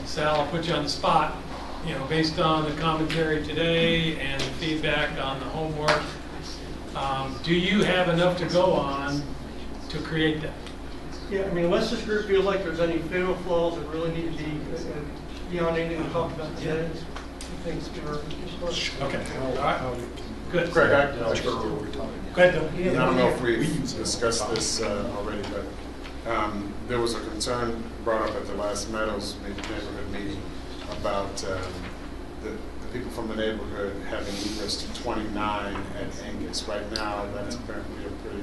Sal, I'll put you on the spot, based on the commentary today and the feedback on the homework. Do you have enough to go on to create that? Yeah, I mean, unless this group feels like there's any fatal flaws that really need to be beyond anything we talked about today, I think we're. Okay, all right, good. Craig, Go ahead, Doug. I don't know if we've discussed this already, but there was a concern brought up at the last Meadows neighborhood meeting about the people from the neighborhood having egress to 29 at Angus. Right now, that's apparently a pretty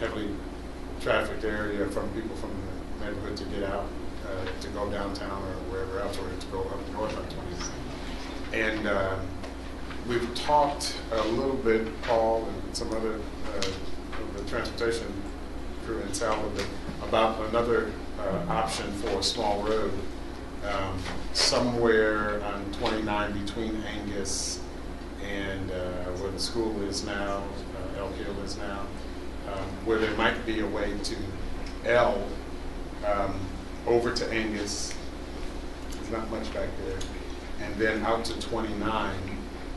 heavily trafficked area from people from the neighborhood to get out, to go downtown or wherever else, or to go up north on 29. And we've talked a little bit, Paul and some other of the transportation crew in Sal, a little bit, about another option for a small road somewhere on 29 between Angus and where the school is now, Elk Hill is now, where there might be a way to L over to Angus. There's not much back there. And then out to 29,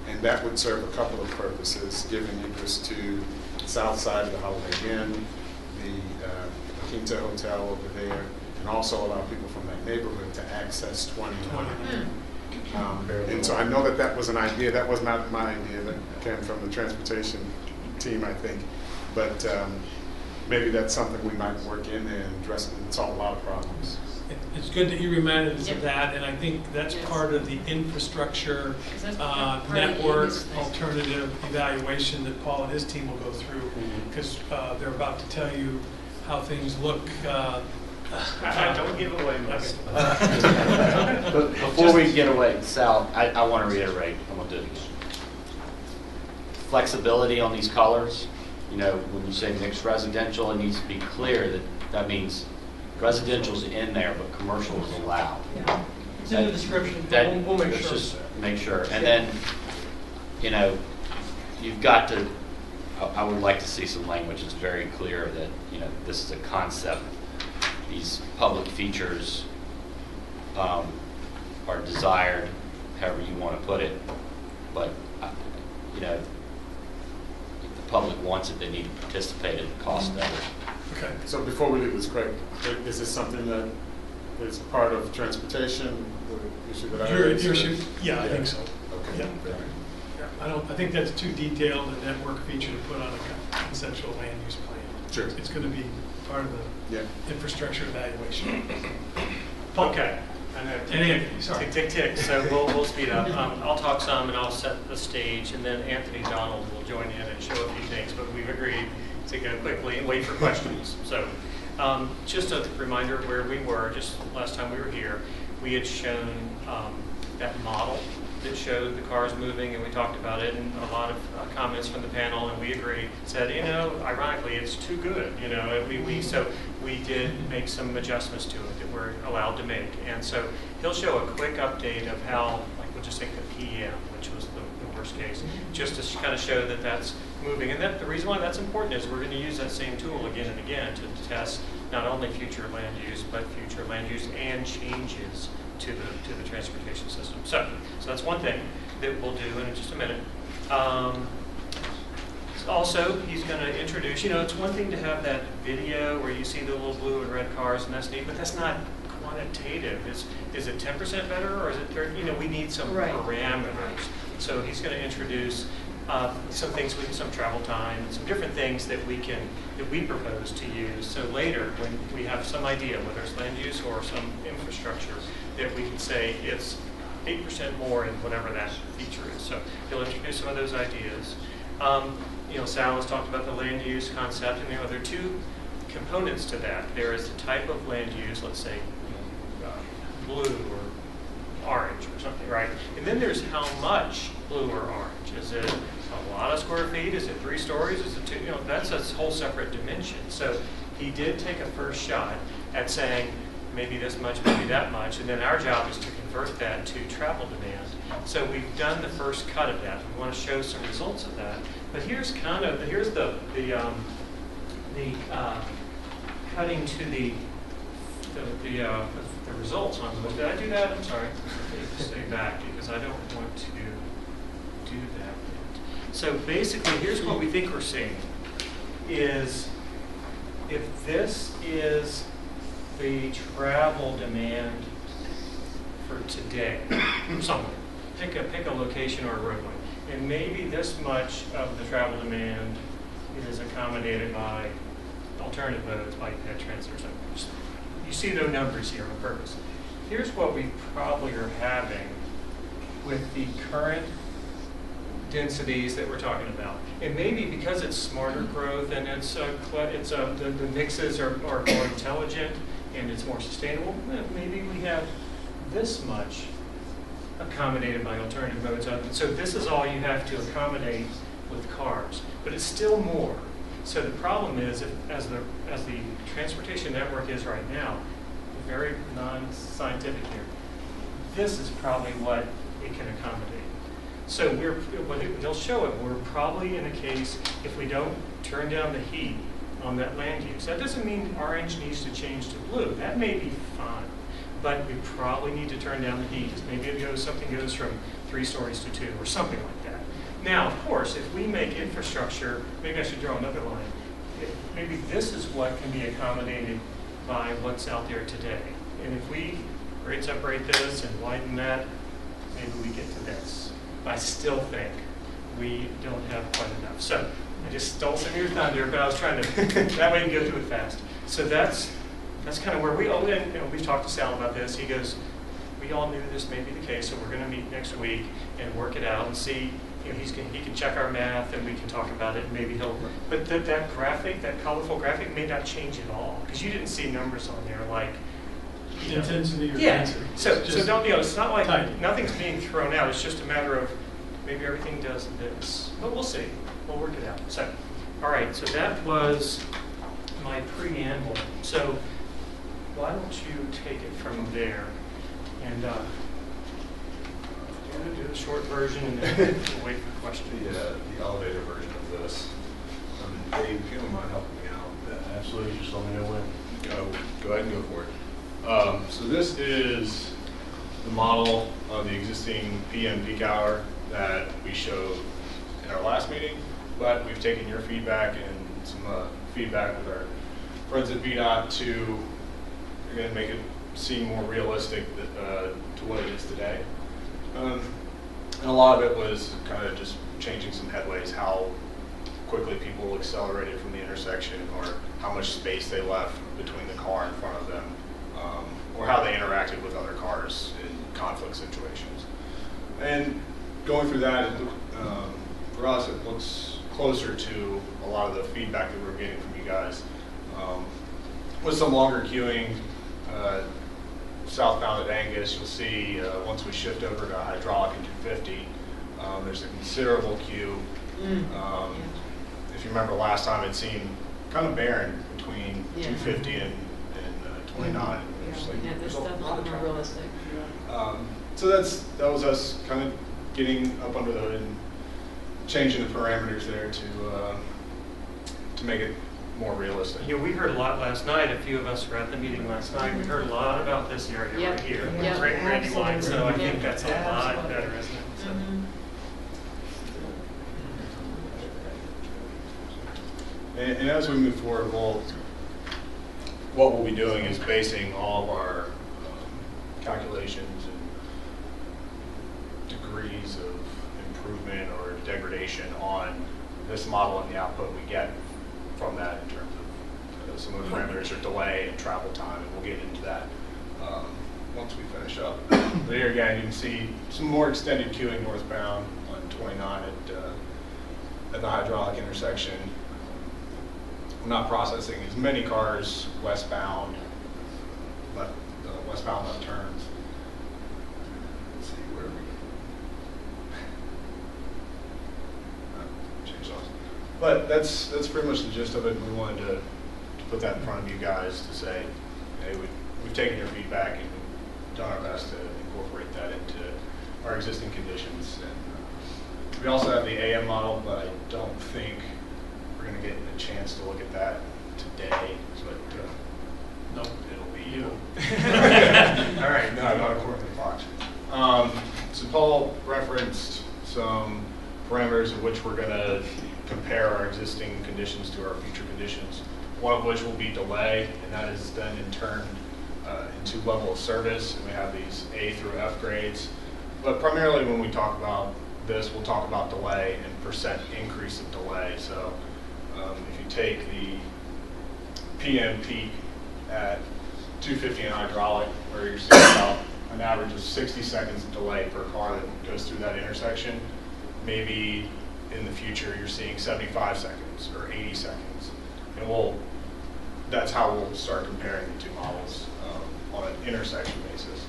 and that would serve a couple of purposes, giving interest to the south side of the Holiday Inn, the Quinta Hotel over there, and also allow people from that neighborhood to access 29. And so I know that that was an idea. That was not my idea. That came from the transportation team, I think. But maybe that's something we might work in and address and solve a lot of problems. It's good that you reminded us of that, and I think that's part of the infrastructure network alternative evaluation that Paul and his team will go through, because they're about to tell you how things look. Don't give away much. But before we get away, Sal, I want to reiterate, I'm going to do it again. Flexibility on these colors, when you say mixed residential, it needs to be clear that that means residential's in there, but commercial is allowed. Yeah. It's in the description. We'll make let's sure. just make sure. And then, you've got to, I would like to see some language that's very clear that, this is a concept. These public features are desired, however you want to put it, but, if the public wants it, they need to participate in the cost of it. Okay. So before we leave this, Craig, is this something that is part of transportation, the issue that I raised? Your issue? Yeah, I think so. Okay. Yeah. I think that's too detailed a network feature to put on a conceptual land use plan. Sure. It's going to be part of the infrastructure evaluation. Okay. I know. And Anthony, sorry. Tick, tick, tick. So we'll speed up. I'll talk some and I'll set the stage, and then Anthony Donald will join in and show a few things, but we've agreed to go quickly and wait for questions. So just a reminder of where we were, just last time we were here, we had shown that model that showed the cars moving, and we talked about it, and a lot of comments from the panel, and we agreed, said, ironically, it's too good, so we did make some adjustments to it that we're allowed to make. And so he'll show a quick update of how, like, we'll just take the PM, which was the worst case, just to kind of show that that's moving. And the reason why that's important is we're going to use that same tool again and again to test not only future land use, but future land use and changes to the transportation system. So that's one thing that we'll do in just a minute. Also, he's going to introduce, it's one thing to have that video where you see the little blue and red cars, and that's neat, but that's not quantitative. Is it 10% better, or is it 30%? We need some parameters. So he's going to introduce some things, some travel time, and some different things that we propose to use. So later, when we have some idea, whether it's land use or some infrastructure, that we can say it's 8% more in whatever that feature is. So he'll introduce some of those ideas. You know, Sal has talked about the land use concept, and there are two components to that. There is the type of land use, let's say blue or orange or something, right? And then there's how much blue or orange. Is it a lot of square feet? Is it 3 stories? Is it 2? You know, that's a whole separate dimension. So he did take a first shot at saying maybe this much, maybe that much, and then our job is to convert that to travel demand. So we've done the first cut of that. We want to show some results of that. But here's kind of here's the cutting to the results on those. Did I do that? I'm sorry. Stay back because I don't want to do that yet. So basically, here's what we think we're seeing: is if this is the travel demand for today, somewhere, pick a location or a roadway, and maybe this much of the travel demand is accommodated by alternative modes, bike, ped, transit, or something. You see no numbers here on purpose. Here's what we probably are having with the current densities that we're talking about. And maybe because it's smarter growth and the mixes are more intelligent and it's more sustainable, maybe we have this much accommodated by alternative modes. So this is all you have to accommodate with cars, but it's still more. So the problem is, as the transportation network is right now, very non-scientific here, this is probably what it can accommodate. So they'll show it, we're probably in a case, if we don't turn down the heat on that land use. That doesn't mean orange needs to change to blue. That may be fine, but we probably need to turn down the heat. Maybe something goes from 3 stories to 2 or something like that. Now, of course, if we make infrastructure, maybe I should draw another line. Maybe this is what can be accommodated by what's out there today. And if we grade separate this and widen that, maybe we get to this. I still think we don't have quite enough. So I just stole some of your thunder, but I was trying to, that way you can go through it fast. So that's kind of where we've talked to Sal about this. He goes, we all knew this may be the case, so we're going to meet next week and work it out and see. He can check our math and we can talk about it, and maybe but that graphic, that colorful graphic, may not change at all because you didn't see numbers on there like intensity or yeah. density. So don't it's not like nothing's being thrown out. It's just a matter of maybe everything does this, but we'll see. We'll work it out. So, all right. So that was my preamble. So why don't you take it from there and. I'm going to do the short version and then we'll wait for questions. The elevator version of this. Dave, if you don't mind helping me out. Absolutely, just let me know when. Go ahead and go for it. So this is the model of the existing PM peak hour that we showed in our last meeting, but we've taken your feedback and some feedback with our friends at VDOT to again make it seem more realistic to what it is today. And a lot of it was kind of just changing some headways, how quickly people accelerated from the intersection or how much space they left between the car in front of them, or how they interacted with other cars in conflict situations. And going through that, for us, it looks closer to a lot of the feedback that we're getting from you guys. With some longer queuing, southbound at Angus, you'll see once we shift over to hydraulic in 250, there's a considerable queue. If you remember last time, it seemed kind of barren between 250 and 29. This stuff is more realistic. So that was us kind of getting up under the hood and changing the parameters there to make it more realistic. You know, we heard a lot last night. A few of us were at the meeting last night. We heard a lot about this area right here. Great Randy Wine. So I think that's a lot better, isn't it? So. And as we move forward, what we'll be doing is basing all of our calculations and degrees of improvement or degradation on this model and the output we get from that in terms of some of the parameters are delay and travel time, and we'll get into that once we finish up. But here again, you can see some more extended queuing northbound on 29 at at the hydraulic intersection, we're not processing as many cars westbound, westbound left turns. Let's see, where are we? Change those. But that's pretty much the gist of it. We wanted to put that in front of you guys to say, hey, we've taken your feedback and we've done our best to incorporate that into our existing conditions. And we also have the AM model, but I don't think we're going to get a chance to look at that today. But nope, it'll be you. All right, no, not according to the clock. So Paul referenced some parameters of which we're going to compare our existing conditions to our future conditions. One of which will be delay, and that is then in turn into level of service. And we have these A through F grades. But primarily when we talk about this, we'll talk about delay and percent increase of delay. So if you take the PM peak at 250 in hydraulic, where you're seeing about an average of 60 seconds of delay per car that goes through that intersection, maybe in the future you're seeing 75 seconds or 80 seconds. And that's how we'll start comparing the two models on an intersection basis.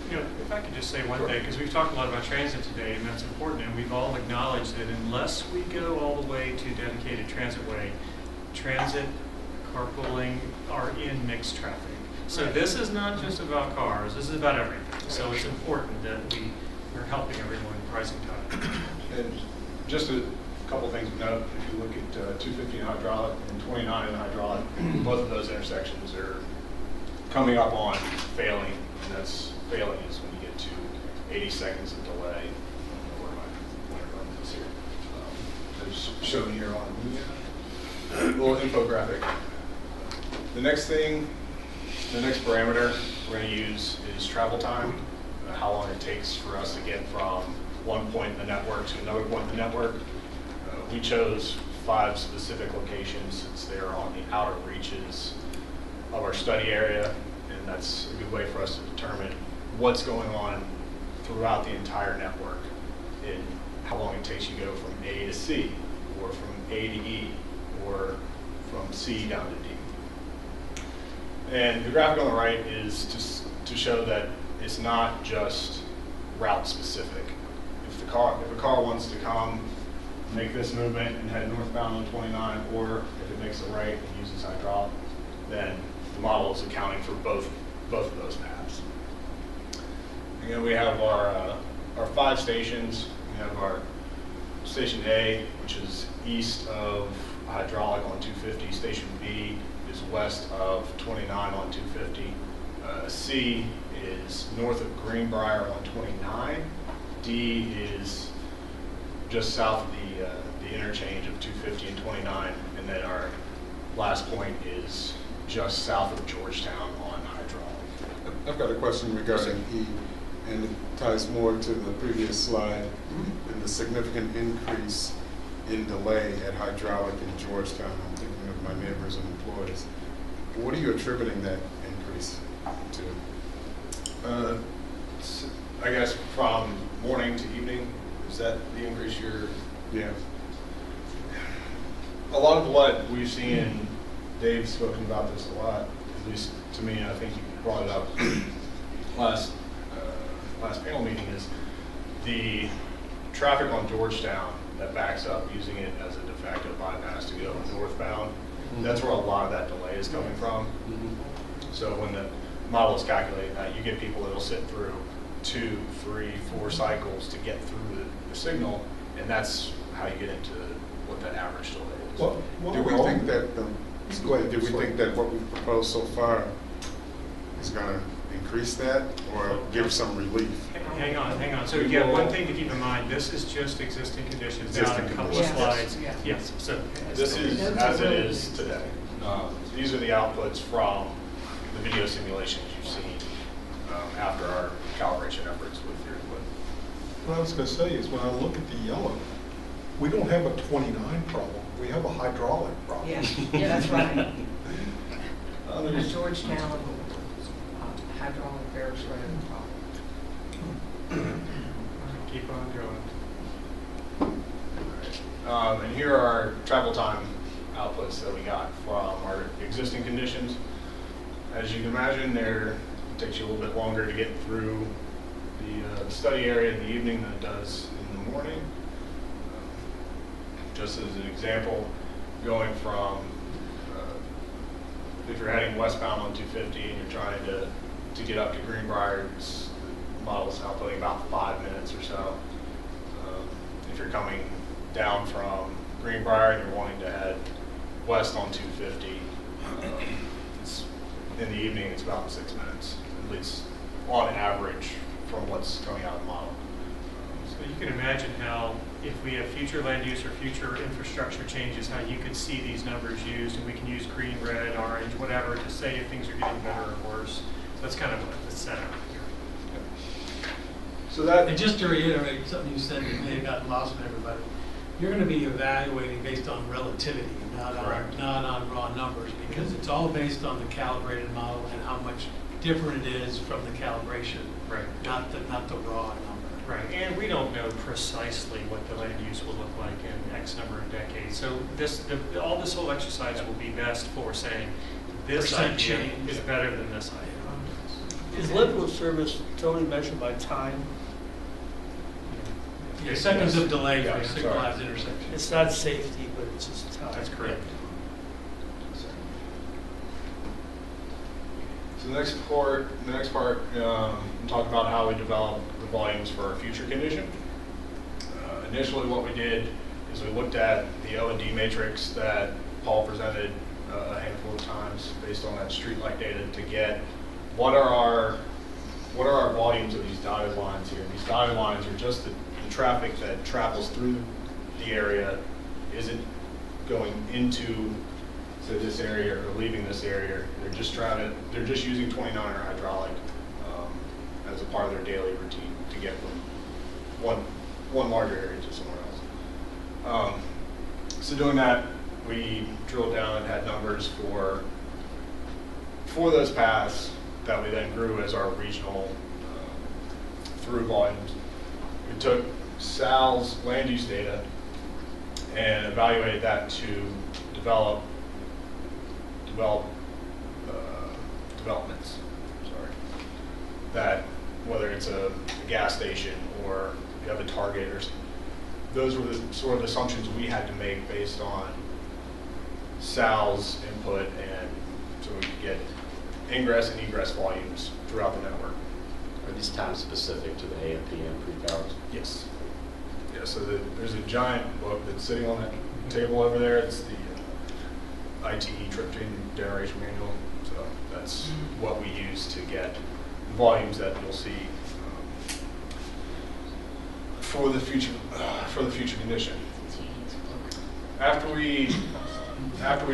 You know, if I could just say one thing, because we've talked a lot about transit today, and that's important, and we've all acknowledged that unless we go all the way to dedicated transitway, transit, carpooling are in mixed traffic. So this is not just about cars, this is about everything. So it's important that we're helping everyone rising tide. And just a couple things to note, if you look at 250 in hydraulic and 29 in hydraulic, both of those intersections are coming up on failing, and that's failing is when you get to 80 seconds of delay. Where my is here. It's shown here on the little infographic. The next parameter we're going to use is travel time, how long it takes for us to get from one point in the network to another point in the network. We chose 5 specific locations since they're on the outer reaches of our study area, and that's a good way for us to determine what's going on throughout the entire network and how long it takes you to go from A to C, or from A to E, or from C down to D. And the graphic on the right is to show that it's not just route specific. If a car wants to come, make this movement and head northbound on 29, or if it makes a right and uses hydraulic, then the model is accounting for both of those paths. Again, we have our 5 stations. We have our station A, which is east of hydraulic on 250. Station B is west of 29 on 250. C is north of Greenbrier on 29. D is just south of the interchange of 250 and 29, and then our last point is just south of Georgetown on hydraulic. I've got a question regarding E, and it ties more to the previous slide, and the significant increase in delay at hydraulic in Georgetown. I'm thinking of my neighbors and employees. What are you attributing that increase to? I guess from morning to evening, is that the increase you're? Yeah. A lot of what we've seen, Dave's spoken about this a lot, at least to me, and I think you brought it up last panel meeting, is the traffic on Georgetown that backs up using it as a de facto bypass to go northbound. That's where a lot of that delay is coming from. So when the model is calculating that, you get people that'll sit through 2, 3, 4 cycles to get through the signal, and that's how you get into what that average delay is. Do we think that think that what we've proposed so far is going to increase that or give some relief? Hang on. So yeah, one thing to keep in mind, this is just existing conditions down a couple of slides. Yes. So this is as it is today. These are the outputs from the video simulations you've seen after our calibration efforts with your equipment. What I was going to say is when I look at the yellow, we don't have a 29 problem. We have a hydraulic problem. Yeah, that's right. Georgetown, hydraulic Ferris Road problem. keep on going. And here are our travel time outputs that we got from our existing conditions. As you can imagine, it takes you a little bit longer to get through the study area in the evening than it does in the morning. Just as an example, going from, if you're heading westbound on 250 and you're trying to get up to Greenbrier, the model's outputting about 5 minutes or so. If you're coming down from Greenbrier and you're wanting to head west on 250, in the evening it's about 6 minutes, at least on average from what's coming out of the model. So you can imagine how, if we have future land use or future infrastructure changes, how you could see these numbers used, and we can use green, red, orange, whatever, to say if things are getting better or worse. So that's kind of the setup here. So that, And just to reiterate something you said that may have gotten lost in everybody, you're going to be evaluating based on relativity, not on raw numbers, because it's all based on the calibrated model and how much different it is from the calibration, Right. not the raw number. Right, and we don't know precisely what the land use will look like in X number of decades. So all this whole exercise will be best for saying this Percent idea change. is better than this idea. Is level of service totally measured by time? Yeah, seconds of delay Yeah, for a sorry. signalized intersection. It's not safety, but it's just time. That's correct. So the next part, talk about how we develop the volumes for our future condition. Initially, what we did is we looked at the O&D matrix that Paul presented a handful of times based on that streetlight data to get what are our volumes of these dotted lines here. These dotted lines are just the traffic that travels through the area, isn't going into this area or leaving this area. They're just using 29er hydraulic as a part of their daily routine to get from one larger area to somewhere else. So doing that, we drilled down and had numbers for those paths that we then grew as our regional through volumes. We took Sal's land use data and evaluated that to developments. That whether it's a gas station or you have a Target, or those were the sort of assumptions we had to make based on Sal's input, and so we could get ingress and egress volumes throughout the network. Are these times specific to the AM, PM peak hours? Yes. Yeah, so there's a giant book that's sitting on that table over there. It's the ITE trip chain generation manual. So that's what we use to get volumes that you'll see for the future condition. After we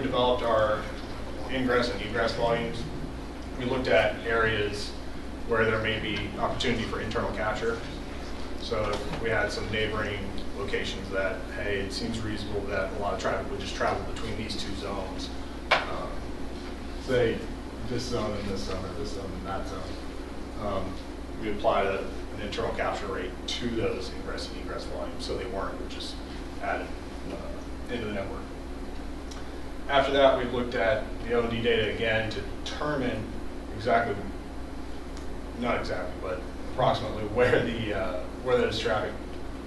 developed our ingress and egress volumes, we looked at areas where there may be opportunity for internal capture. So if we had some neighboring locations that, hey, it seems reasonable that a lot of traffic would just travel between these two zones, say this zone and this zone, or this zone and that zone, we applied an internal capture rate to those ingress and egress volumes, so they weren't just added into the network. After that, we looked at the O&D data again to determine not exactly, but approximately where those traffic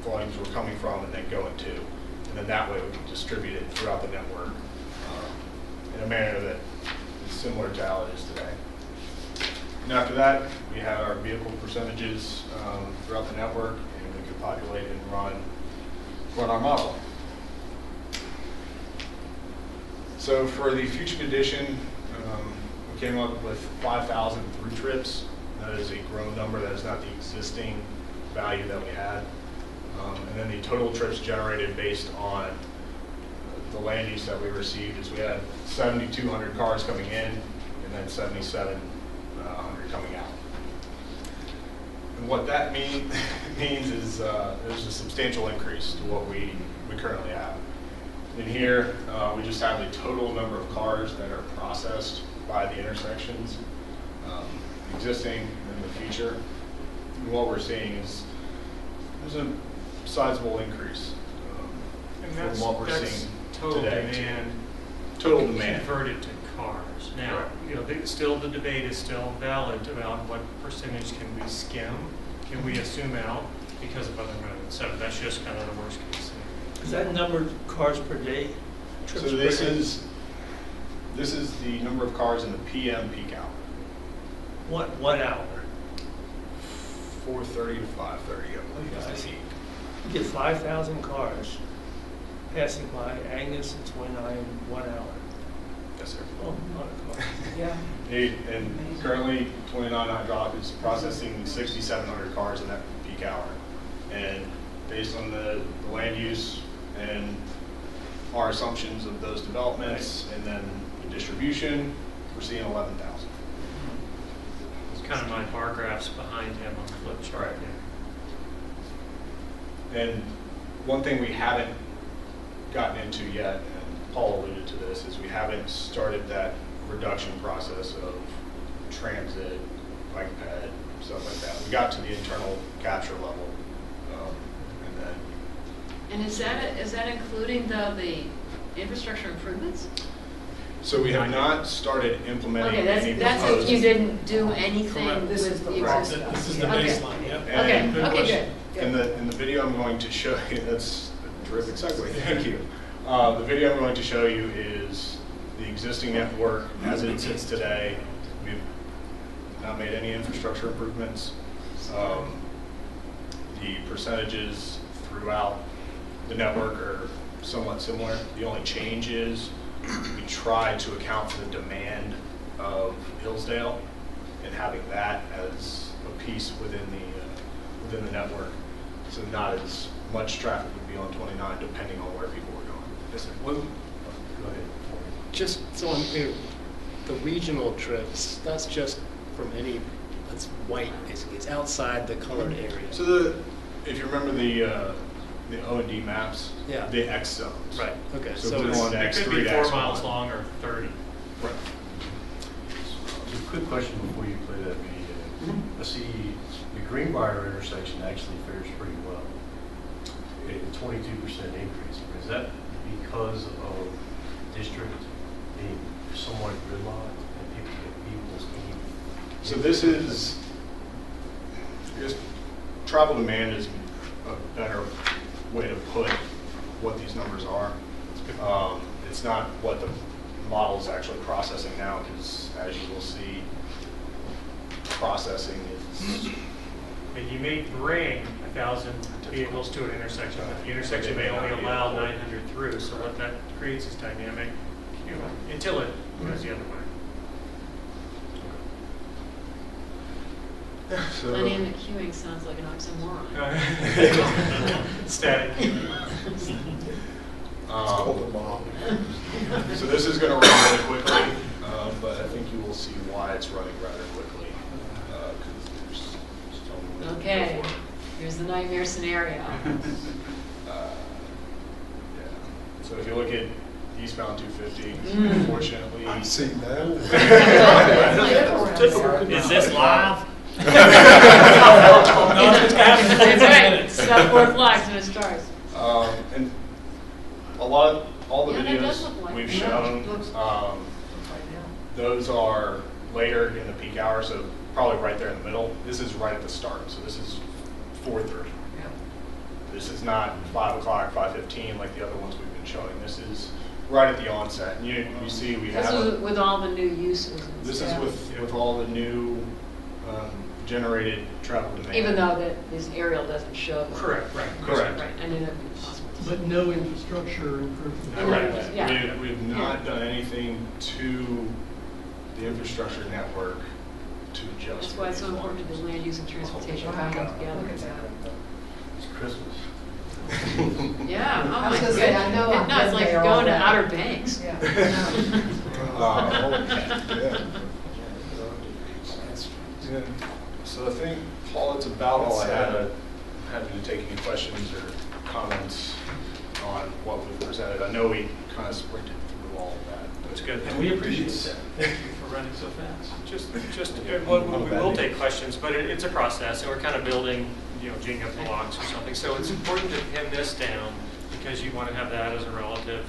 volumes were coming from and then going to. And then that way we can distribute it throughout the network in a manner that is similar to how it is today. And after that, we had our vehicle percentages throughout the network, and we could populate and run our model. So for the future condition, we came up with 5,000 through trips. That is a grown number. That is not the existing value that we had. And then the total trips generated based on the land use that we received is we had 7,200 cars coming in and then 7,700 coming out. And what that means is there's a substantial increase to what we currently have. In here, we just have the total number of cars that are processed by the intersections, existing and in the future. And what we're seeing is there's a sizable increase. And that's, what we're that's seeing total today. demand. Total demand. Converted to cars. Now, Correct. you know, still the debate is still valid about what percentage can we skim, can we assume out because of other modes. So that's just kind of the worst case scenario. Is that number of cars per day? So Trips per this day? is the number of cars in the PM peak hour. What hour? 4:30 to 5:30, I believe, is the peak. You get 5,000 cars passing by Agnes and 29 in 1 hour. Yes, sir. Oh, not a car. Yeah. And currently, 29 Hydraulic is processing 6,700 cars in that peak hour. And based on the land use and our assumptions of those developments and then the distribution, we're seeing 11,000. It's kind of my bar graphs behind him on the flip chart. Right. And one thing we haven't gotten into yet, and Paul alluded to this, is we haven't started that reduction process of transit, bike ped, stuff like that. We got to the internal capture level, and then. And is that including the infrastructure improvements? So we have not started implementing Okay, any that's if proposed. you didn't do anything Correct. with This is the the existing. process. This is the Okay. baseline, yep. Okay, And okay, good. In the video I'm going to show you, that's a terrific segue, thank you. The video I'm going to show you is the existing network as it sits today. We've not made any infrastructure improvements. The percentages throughout the network are somewhat similar. The only change is we try to account for the demand of Hillsdale and having that as a piece within the network. So not as much traffic would be on 29 depending on where people were going. Yes, sir. One, Go ahead. just so I'm clear, the regional trips, that's just from that's white, basically. It's outside the colored area. So if you remember the O&D maps, Yeah. the X zones. Right, okay. So So it's it's, on It X3 could be to 4 X1. miles long or 30. Right. A quick question before you play that video. I see the Greenbrier intersection actually fares pretty well. A 22% increase. Is that because of district being somewhat gridlocked and people's being? So this is, I guess, travel demand is a better way to put what these numbers are. It's not what the model is actually processing now, because as you will see, processing is. And you may bring 1,000 vehicles to an intersection, but the intersection may only allow 900 through. So what that creates is dynamic queuing until it goes the other way. So, Dynamic queuing sounds like an oxymoron. Static. So this is going to run really quickly, but I think you will see why it's running rather quickly. 'Cause there's so many Okay, before. here's the nightmare scenario. Yeah. So if you look at eastbound 250, Mm. unfortunately. I've seen that. Is this live? That's right, Southport flags when it starts. And all the Yeah, that does videos look like we've it. shown, those are later in the peak hour, so probably right there in the middle. This is right at the start, so this is 4:30. This is not 5 o'clock, 5:15 like the other ones we've been showing. This is right at the onset. And you see we This have. is with all the new uses and This is stuff. with all the new generated travel demand. Even though that this aerial doesn't show. them. Correct, right. Correct. Right, I knew that'd be possible. But no infrastructure improvement. Correct. Yeah. We've not done anything to the infrastructure network to adjust. That's why it's so important to do land use and transportation come together. It's Christmas. Yeah, oh I my was gonna goodness. say, I know I've No, it's been like there going to already. Outer Banks. Yeah. Yeah. So I think, Paul, it's about all I had. Happy to take any questions or comments on what we've presented. I know we kind of sprinted through all of that. That's good. And we appreciate that. Thank you for running so fast. We will take questions, but it's a process, and we're kind of building, Jenga blocks or something. So it's important to pin this down because you want to have that as a relative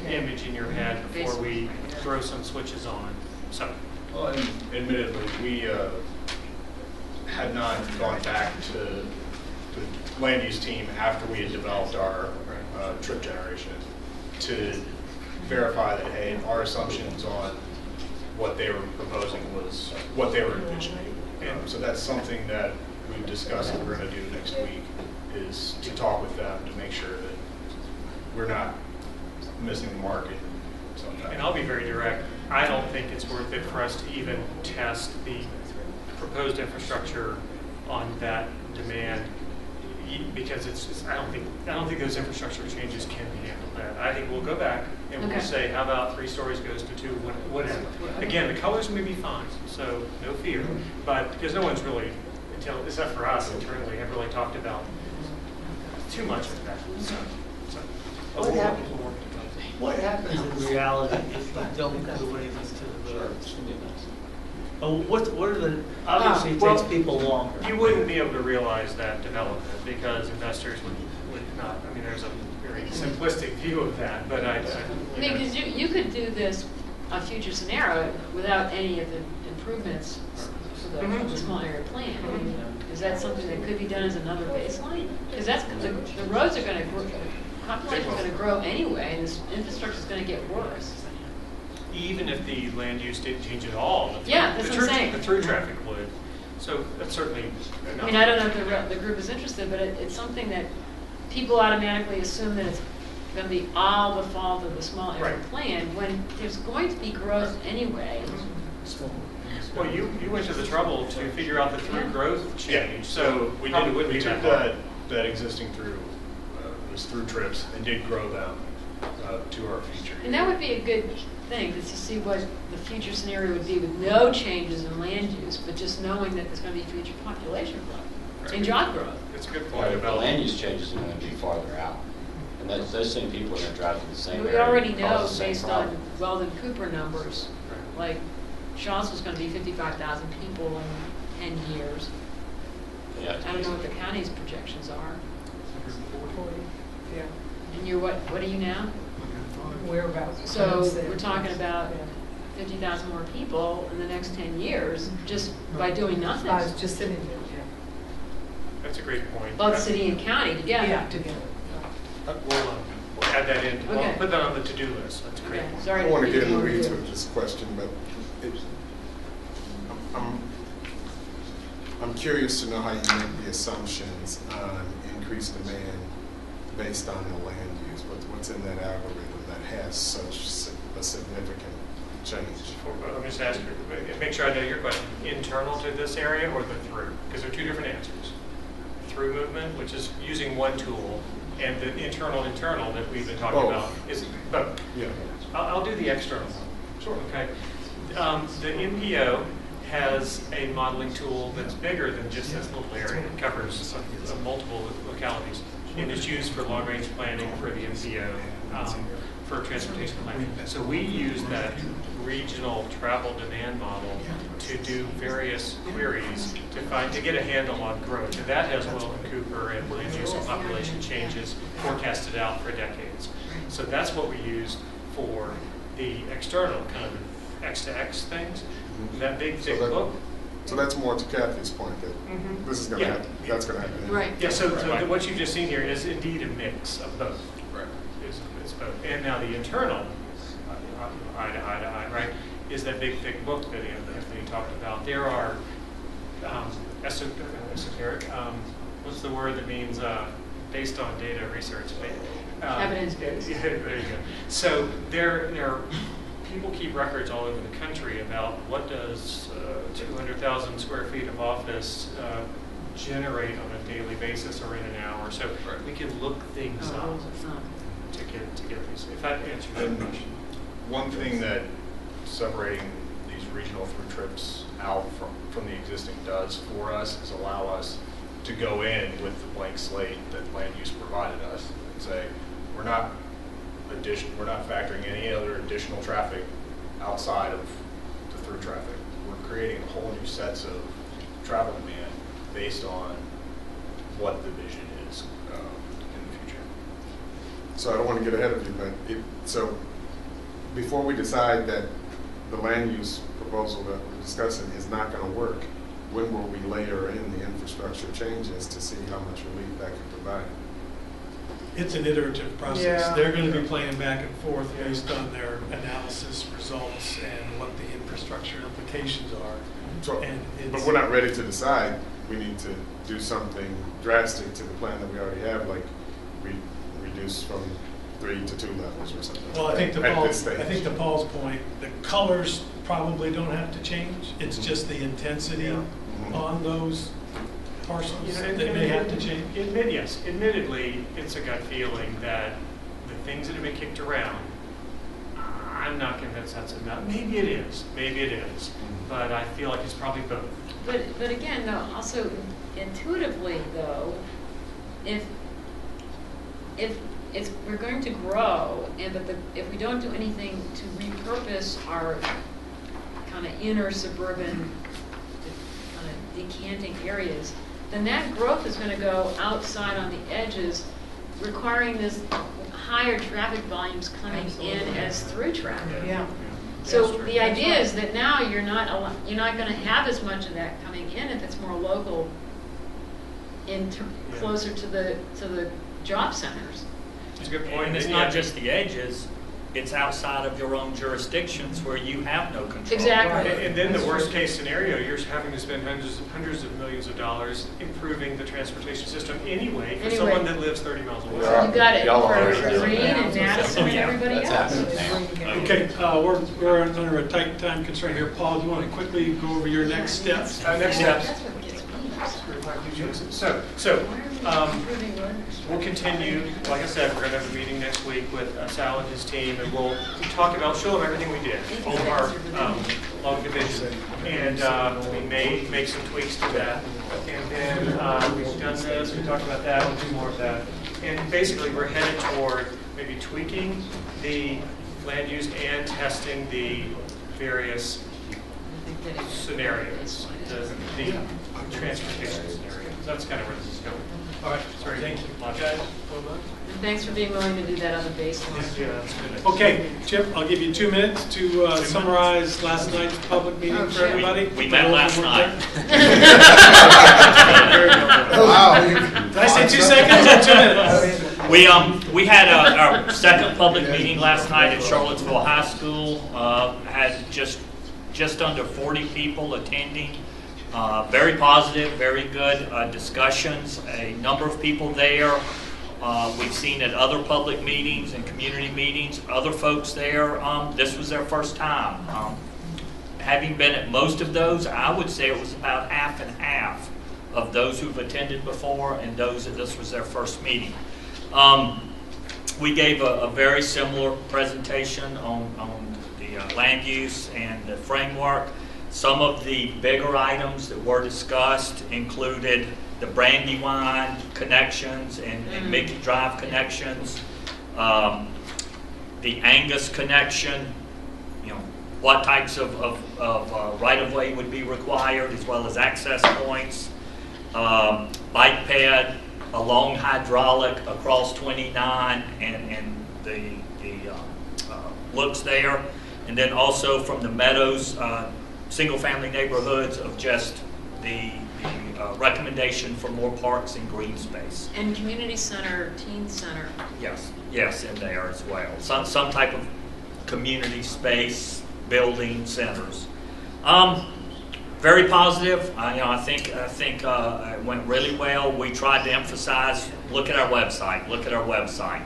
image in your head before we throw some switches on. So, Well, and admittedly, we had not gone back to the land use team after we had developed our trip generation to verify that, hey, our assumptions on what they were proposing was what they were envisioning. And so that's something that we've discussed that we're going to do next week, is to talk with them to make sure that we're not missing the market sometimes. and I'll be very direct, I don't think it's worth it for us to even test the proposed infrastructure on that demand, because I don't think those infrastructure changes can handle that. I think we'll go back and we'll say, how about 3 stories goes to 2, whatever. Again, the colors may be fine, so no fear, but because no one's really, except for us internally, have really talked about too much of that. What happens in reality if you don't do anything to the roads? What are the, obviously it takes people longer. You wouldn't be able to realize that development because investors would not, I mean, there's a very simplistic view of that, but I mean, because you could do this, a future scenario, without any of the improvements for the small area plan. I mean, is that something that could be done as another baseline? Because that's, the roads are going to grow, population's going to grow anyway, and this infrastructure's going to get worse. Even if the land use didn't change at all. That's what I'm saying. The through traffic would. So that's certainly enough. I mean, I don't know if the group is interested, but it's something that people automatically assume that it's going to be all the fault of the small area plan, when there's going to be growth anyway. Well, you went to the trouble to figure out the through growth change, so we wouldn't be took that that existing those through trips and did grow them to our future. And that would be a good thing, to see what the future scenario would be with no changes in land use, but just knowing that there's going to be future population growth and job growth. It's a good Right, point the about land use changes are going to be farther out. And those same people are going to drive to the same We area. already cause know, the same based problem. on Weldon Cooper numbers, like Shaw's was going to be 55,000 people in 10 years. Yeah. I don't know what the county's projections are. 40, yeah. And you're what are you now? We're about. So we're talking about 50,000 more people in the next 10 years just by doing nothing. I was just sitting there, yeah. That's a great point. Both city and county together. Yeah, together. We'll add that in. Okay. We'll put that on the to-do list. That's great. Okay. Sorry I want to give get in you the more weeds to do. with this question, but I'm curious to know how you make the assumptions on increased demand based on the land use. What's in that algorithm that has such a significant change? Let me just ask you, make sure I know your question. Internal to this area or the through? Because there are 2 different answers. Through movement, which is using one tool, and the internal that we've been talking about is both. Yeah. I'll do the external one. Sure. Okay. The MPO has a modeling tool that's bigger than just this little area. It covers multiple localities, and it's used for long-range planning for the MPO, for transportation planning. So we use that regional travel demand model to do various queries to get a handle on growth. And that has Weldon Cooper and land use and population changes forecasted out for decades. So that's what we use for the external kind of X to X things. That big thick book. So that's more to Kathy's point that this is going to happen. That's going to happen. Right. Yeah. So what you've just seen here is indeed a mix of both. Right. It's both. And now the internal, eye to eye, right, is that big thick book that Anthony talked about. There are esoteric. What's the word that means based on data research? Evidence-based. Yeah, there you go. So there are people keep records all over the country about what does 200,000 square feet of office generate on a daily basis or in an hour. So we can look things up to get these. If that answers your question. One thing that separating these regional through trips out from the existing does for us is allow us to go in with the blank slate that land use provided us and say, we're not factoring any other additional traffic outside of the through traffic. We're creating a whole new sets of travel demand based on what the vision is in the future. so I don't want to get ahead of you, but so before we decide that the land use proposal that we're discussing is not going to work, when will we layer in the infrastructure changes to see how much relief that can provide? It's an iterative process. Yeah. They're going to be playing back and forth based on their analysis results and what the infrastructure implications are. So, And but it's- we're not ready to decide. We need to do something drastic to the plan that we already have, like reduce from 3 to 2 levels or something. Well, I think to at Paul's, this stage. I think to Paul's point, the colors probably don't have to change. It's just the intensity on those parcels You know, that may have to change. Yes, admittedly, it's a gut feeling that the things that have been kicked around, I'm not convinced that's enough. Maybe it is, but I feel like it's probably both. But again, though, also intuitively, though, if we're going to grow, and that if we don't do anything to repurpose our kind of inner suburban kind of decanting areas, then that growth is going to go outside on the edges, requiring this higher traffic volumes coming in as through traffic. Yeah. So the idea is that now you're not going to have as much of that coming in if it's more local, closer to the job centers. That's a good point. And it's not just the edges, it's outside of your own jurisdictions where you have no control. Exactly. And then the worst case scenario, you're having to spend hundreds of millions of dollars improving the transportation system anyway for someone that lives 30 miles away. You got it Y'all for are- Green and Madison and everybody That's else. happening now. Okay, we're under a tight time constraint here. Paul, do you want to quickly go over your next steps? Next steps. That's what gets me. So, we'll continue. Like I said, we're going to have a meeting next week with Sal and his team, and we'll talk about, show them everything we did, all of our long division, and we may make some tweaks to that. And then we've done this, we talked about that, we'll do more of that. And basically, we're headed toward maybe tweaking the land use and testing the various scenarios, the transportation scenarios. That's kind of where this is going. All right, sorry, thank you. Guys, well done. And thanks for being willing to do that on the baseline. Yeah, that's good. Okay, Chip, I'll give you 2 minutes to summarize last night's public meeting for everybody. We met last night. Wow. Did I say 2 seconds or 2 minutes? We had our second public meeting last night at Charlottesville High School. Had just under 40 people attending. Very positive, very good discussions. A number of people there. We've seen at other public meetings and community meetings, other folks there. This was their first time. Having been at most of those, I would say it was about half and half of those who've attended before and those that this was their first meeting. We gave a very similar presentation on the land use and the framework. Some of the bigger items that were discussed included the Brandywine connections and Mickey Drive connections, the Angus connection, what types of right-of-way would be required, as well as access points, bike ped, along hydraulic across 29 and the looks there, and then also from the Meadows single-family neighborhoods of just the recommendation for more parks and green space. And community center, teen center. Yes, in there as well. Some type of community space, building centers. Very positive. I think it went really well. We tried to emphasize, look at our website.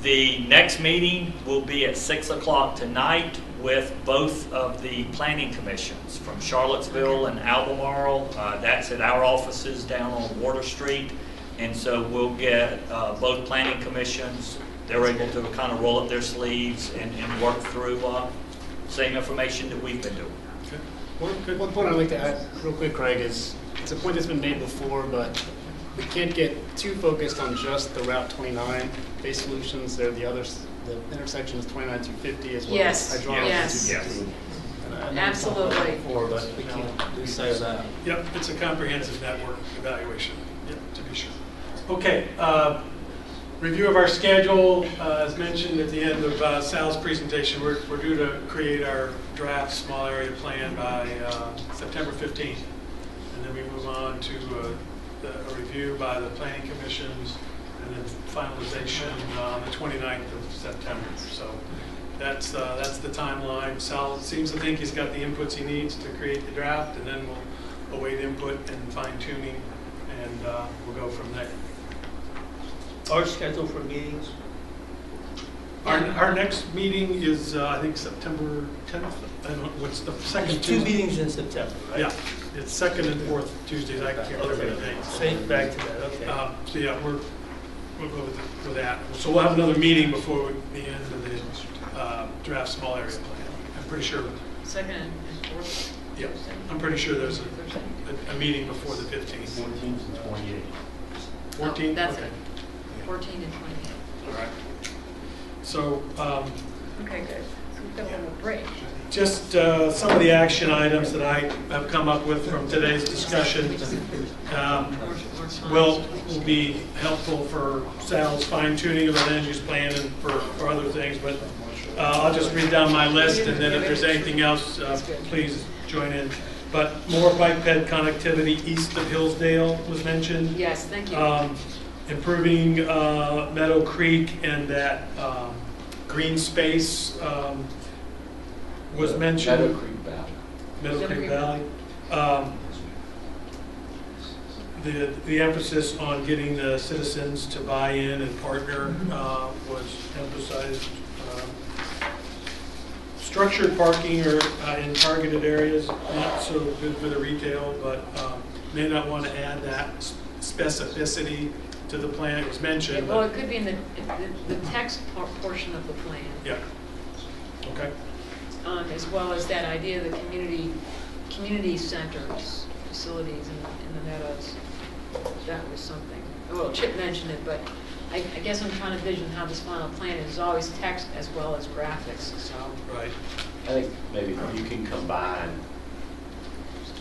The next meeting will be at 6 o'clock tonight with both of the planning commissions from Charlottesville and Albemarle. That's at our offices down on Water Street. And so we'll get both planning commissions. They're able to kind of roll up their sleeves and work through same information that we've been doing. One point I'd like to add real quick, Craig, is it's a point that's been made before, but we can't get too focused on just the Route 29 base solutions. There are the others, the intersections 29 to 50 as well Yes, as hydraulic yes. 215. Absolutely. Before, but we can't lose sight of that. Yep, it's a comprehensive network evaluation, yep, to be sure. Okay, Review of our schedule, as mentioned at the end of Sal's presentation, we're due to create our draft small area plan by September 15th. And then we move on to a review by the planning commissions and then finalization on the 29th of September. So that's the timeline. Sal seems to think he's got the inputs he needs to create the draft, and then we'll await input and fine tuning, and we'll go from there. Our schedule for meetings? Our next meeting is, I think, September 10th. I don't know, what's the second There's Tuesday? 2 meetings in September, right? Yeah, it's second and fourth Tuesdays. I can't remember the dates. Say back to that, okay. So yeah, we'll go with that. So we'll have another meeting before the end of the draft small area plan. I'm pretty sure. Second and fourth? Yeah, I'm pretty sure there's a meeting before the 15th. 14th and 28th. 14th? That's Okay. it. 14 and 28. All right. So, Okay, good. So we've got a little break. just some of the action items that I have come up with from today's discussion will be helpful for Sal's fine tuning of the land use plan and for other things, but I'll just read down my list, and then if there's anything else, please join in. But more bike ped connectivity east of Hillsdale was mentioned. Yes, thank you. Improving Meadow Creek and that green space was mentioned. Meadow Creek Valley. Meadow Creek Valley. The emphasis on getting the citizens to buy in and partner was emphasized. Structured parking or in targeted areas, not so good for the retail, but may not want to add that specificity to the plan. It was mentioned. Well, it could be in the text portion of the plan. Yeah. Okay. As well as that idea of the community centers, facilities in the meadows. That was something. Well, Chip mentioned it, but I guess I'm trying to envision how this final plan is always text as well as graphics. So. Right. I think maybe you can combine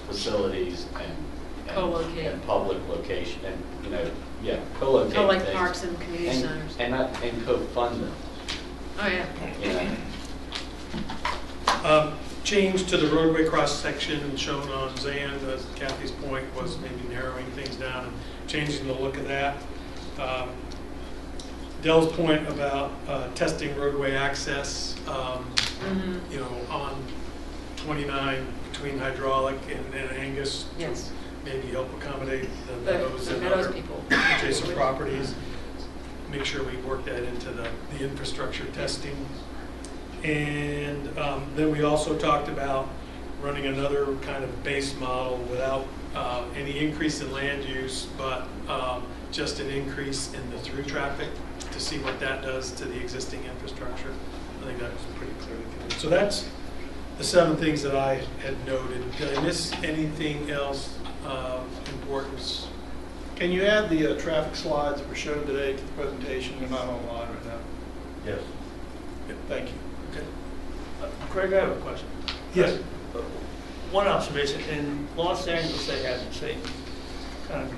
facilities and Co-locate. and public location and, co-locate like things. parks and community centers. And co-fund them. Oh, yeah. Change to the roadway cross-section shown on Zan, as Kathy's point was maybe narrowing things down and changing the look of that. Dell's point about testing roadway access, on 29 between Hydraulic and Angus. Yes. Maybe help accommodate the The Meadows and Meadows other people. adjacent properties. Make sure we work that into the infrastructure testing. And then we also talked about running another kind of base model without any increase in land use, but just an increase in the through traffic to see what that does to the existing infrastructure. I think that was pretty clearly committed. So that's the 7 things that I had noted. Did I miss anything else of importance? Can you add the traffic slides that were shown today to the presentation? They're not online right now. Yes. Yeah, thank you. Okay. Craig, I have a question. Yes. One observation, in Los Angeles, they have the same kind of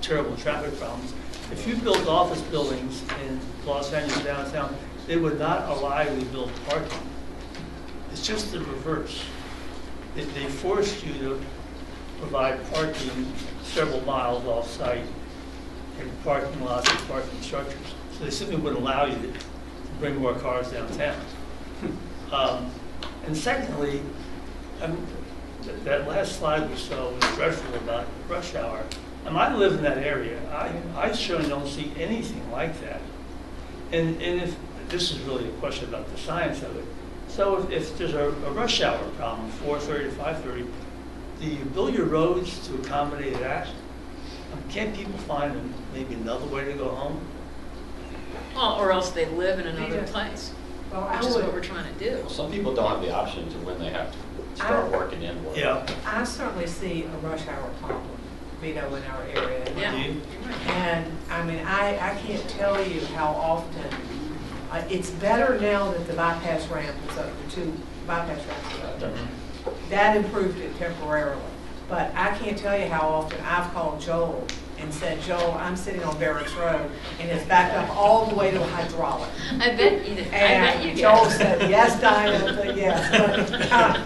terrible traffic problems. If you built office buildings in Los Angeles downtown, they would not allow you to build parking. It's just the reverse. They forced you to provide parking several miles off-site in parking lots and parking structures. So they simply wouldn't allow you to bring more cars downtown. And secondly, that last slide we saw was dreadful about rush hour. And I live in that area. I certainly don't see anything like that. And if this is really a question about the science of it. So if there's a rush hour problem, 4:30 to 5:30, do you build your roads to accommodate that? Can't people find maybe another way to go home? Well, or else they live in another Yeah. place, Well, I which is would- what we're trying to do. Well, some people don't have the option to when they have to start working in work. Yeah. I certainly see a rush hour problem, in our area. Yeah. Do you? And, I mean, I can't tell you how often, it's better now that the bypass ramp is up, the 2 bypass ramps are up. Mm-hmm. That improved it temporarily. But I can't tell you how often I've called Joel and said, Joel, I'm sitting on Barracks Road, and it's backed up all the way to a hydraulic. I bet you did. I bet you And did. Joel said, yes, Diana, but yes. But,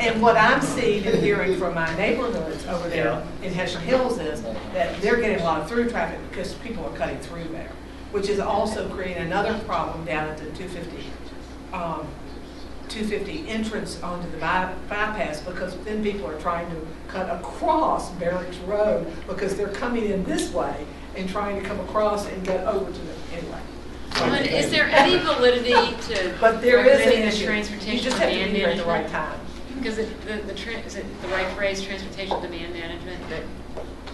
and what I'm seeing and hearing from my neighborhoods over there in Hessian Hills is that they're getting a lot of through traffic because people are cutting through there, which is also creating another problem down at the 250 entrance onto the bypass, because then people are trying to cut across Barracks Road because they're coming in this way and trying to come across and get over to the, anyway. Well, and is there any validity to But there is an recommending the issue. transportation You just have to demand be here at the right management? time. Because is it the right phrase, transportation demand management, that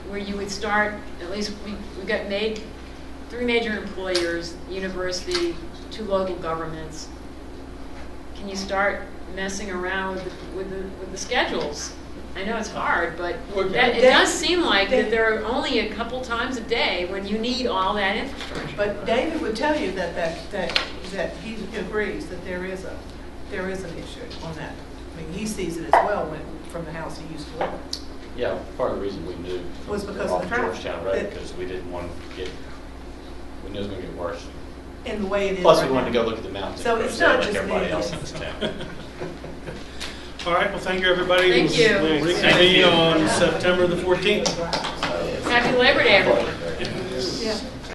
where you would start, at least we've got 3 major employers, university, 2 local governments. Can you start messing around with the schedules? I know it's hard, but it does seem like that there are only a couple times a day when you need all that infrastructure. But David would tell you that he agrees that there is an issue on that. I mean, he sees it as well from the house he used to live in. Yeah, part of the reason we moved Was because off of the traffic. Georgetown Road, because we didn't want to get, we knew it was going to get worse. In the way it is Plus, right we wanted to now. go look at the mountains. So it's not just like everybody me. else in this town. All right, well, thank you, everybody. Thank you. We'll reconvene on September the 14th. Happy Labor Day, everyone. Yeah.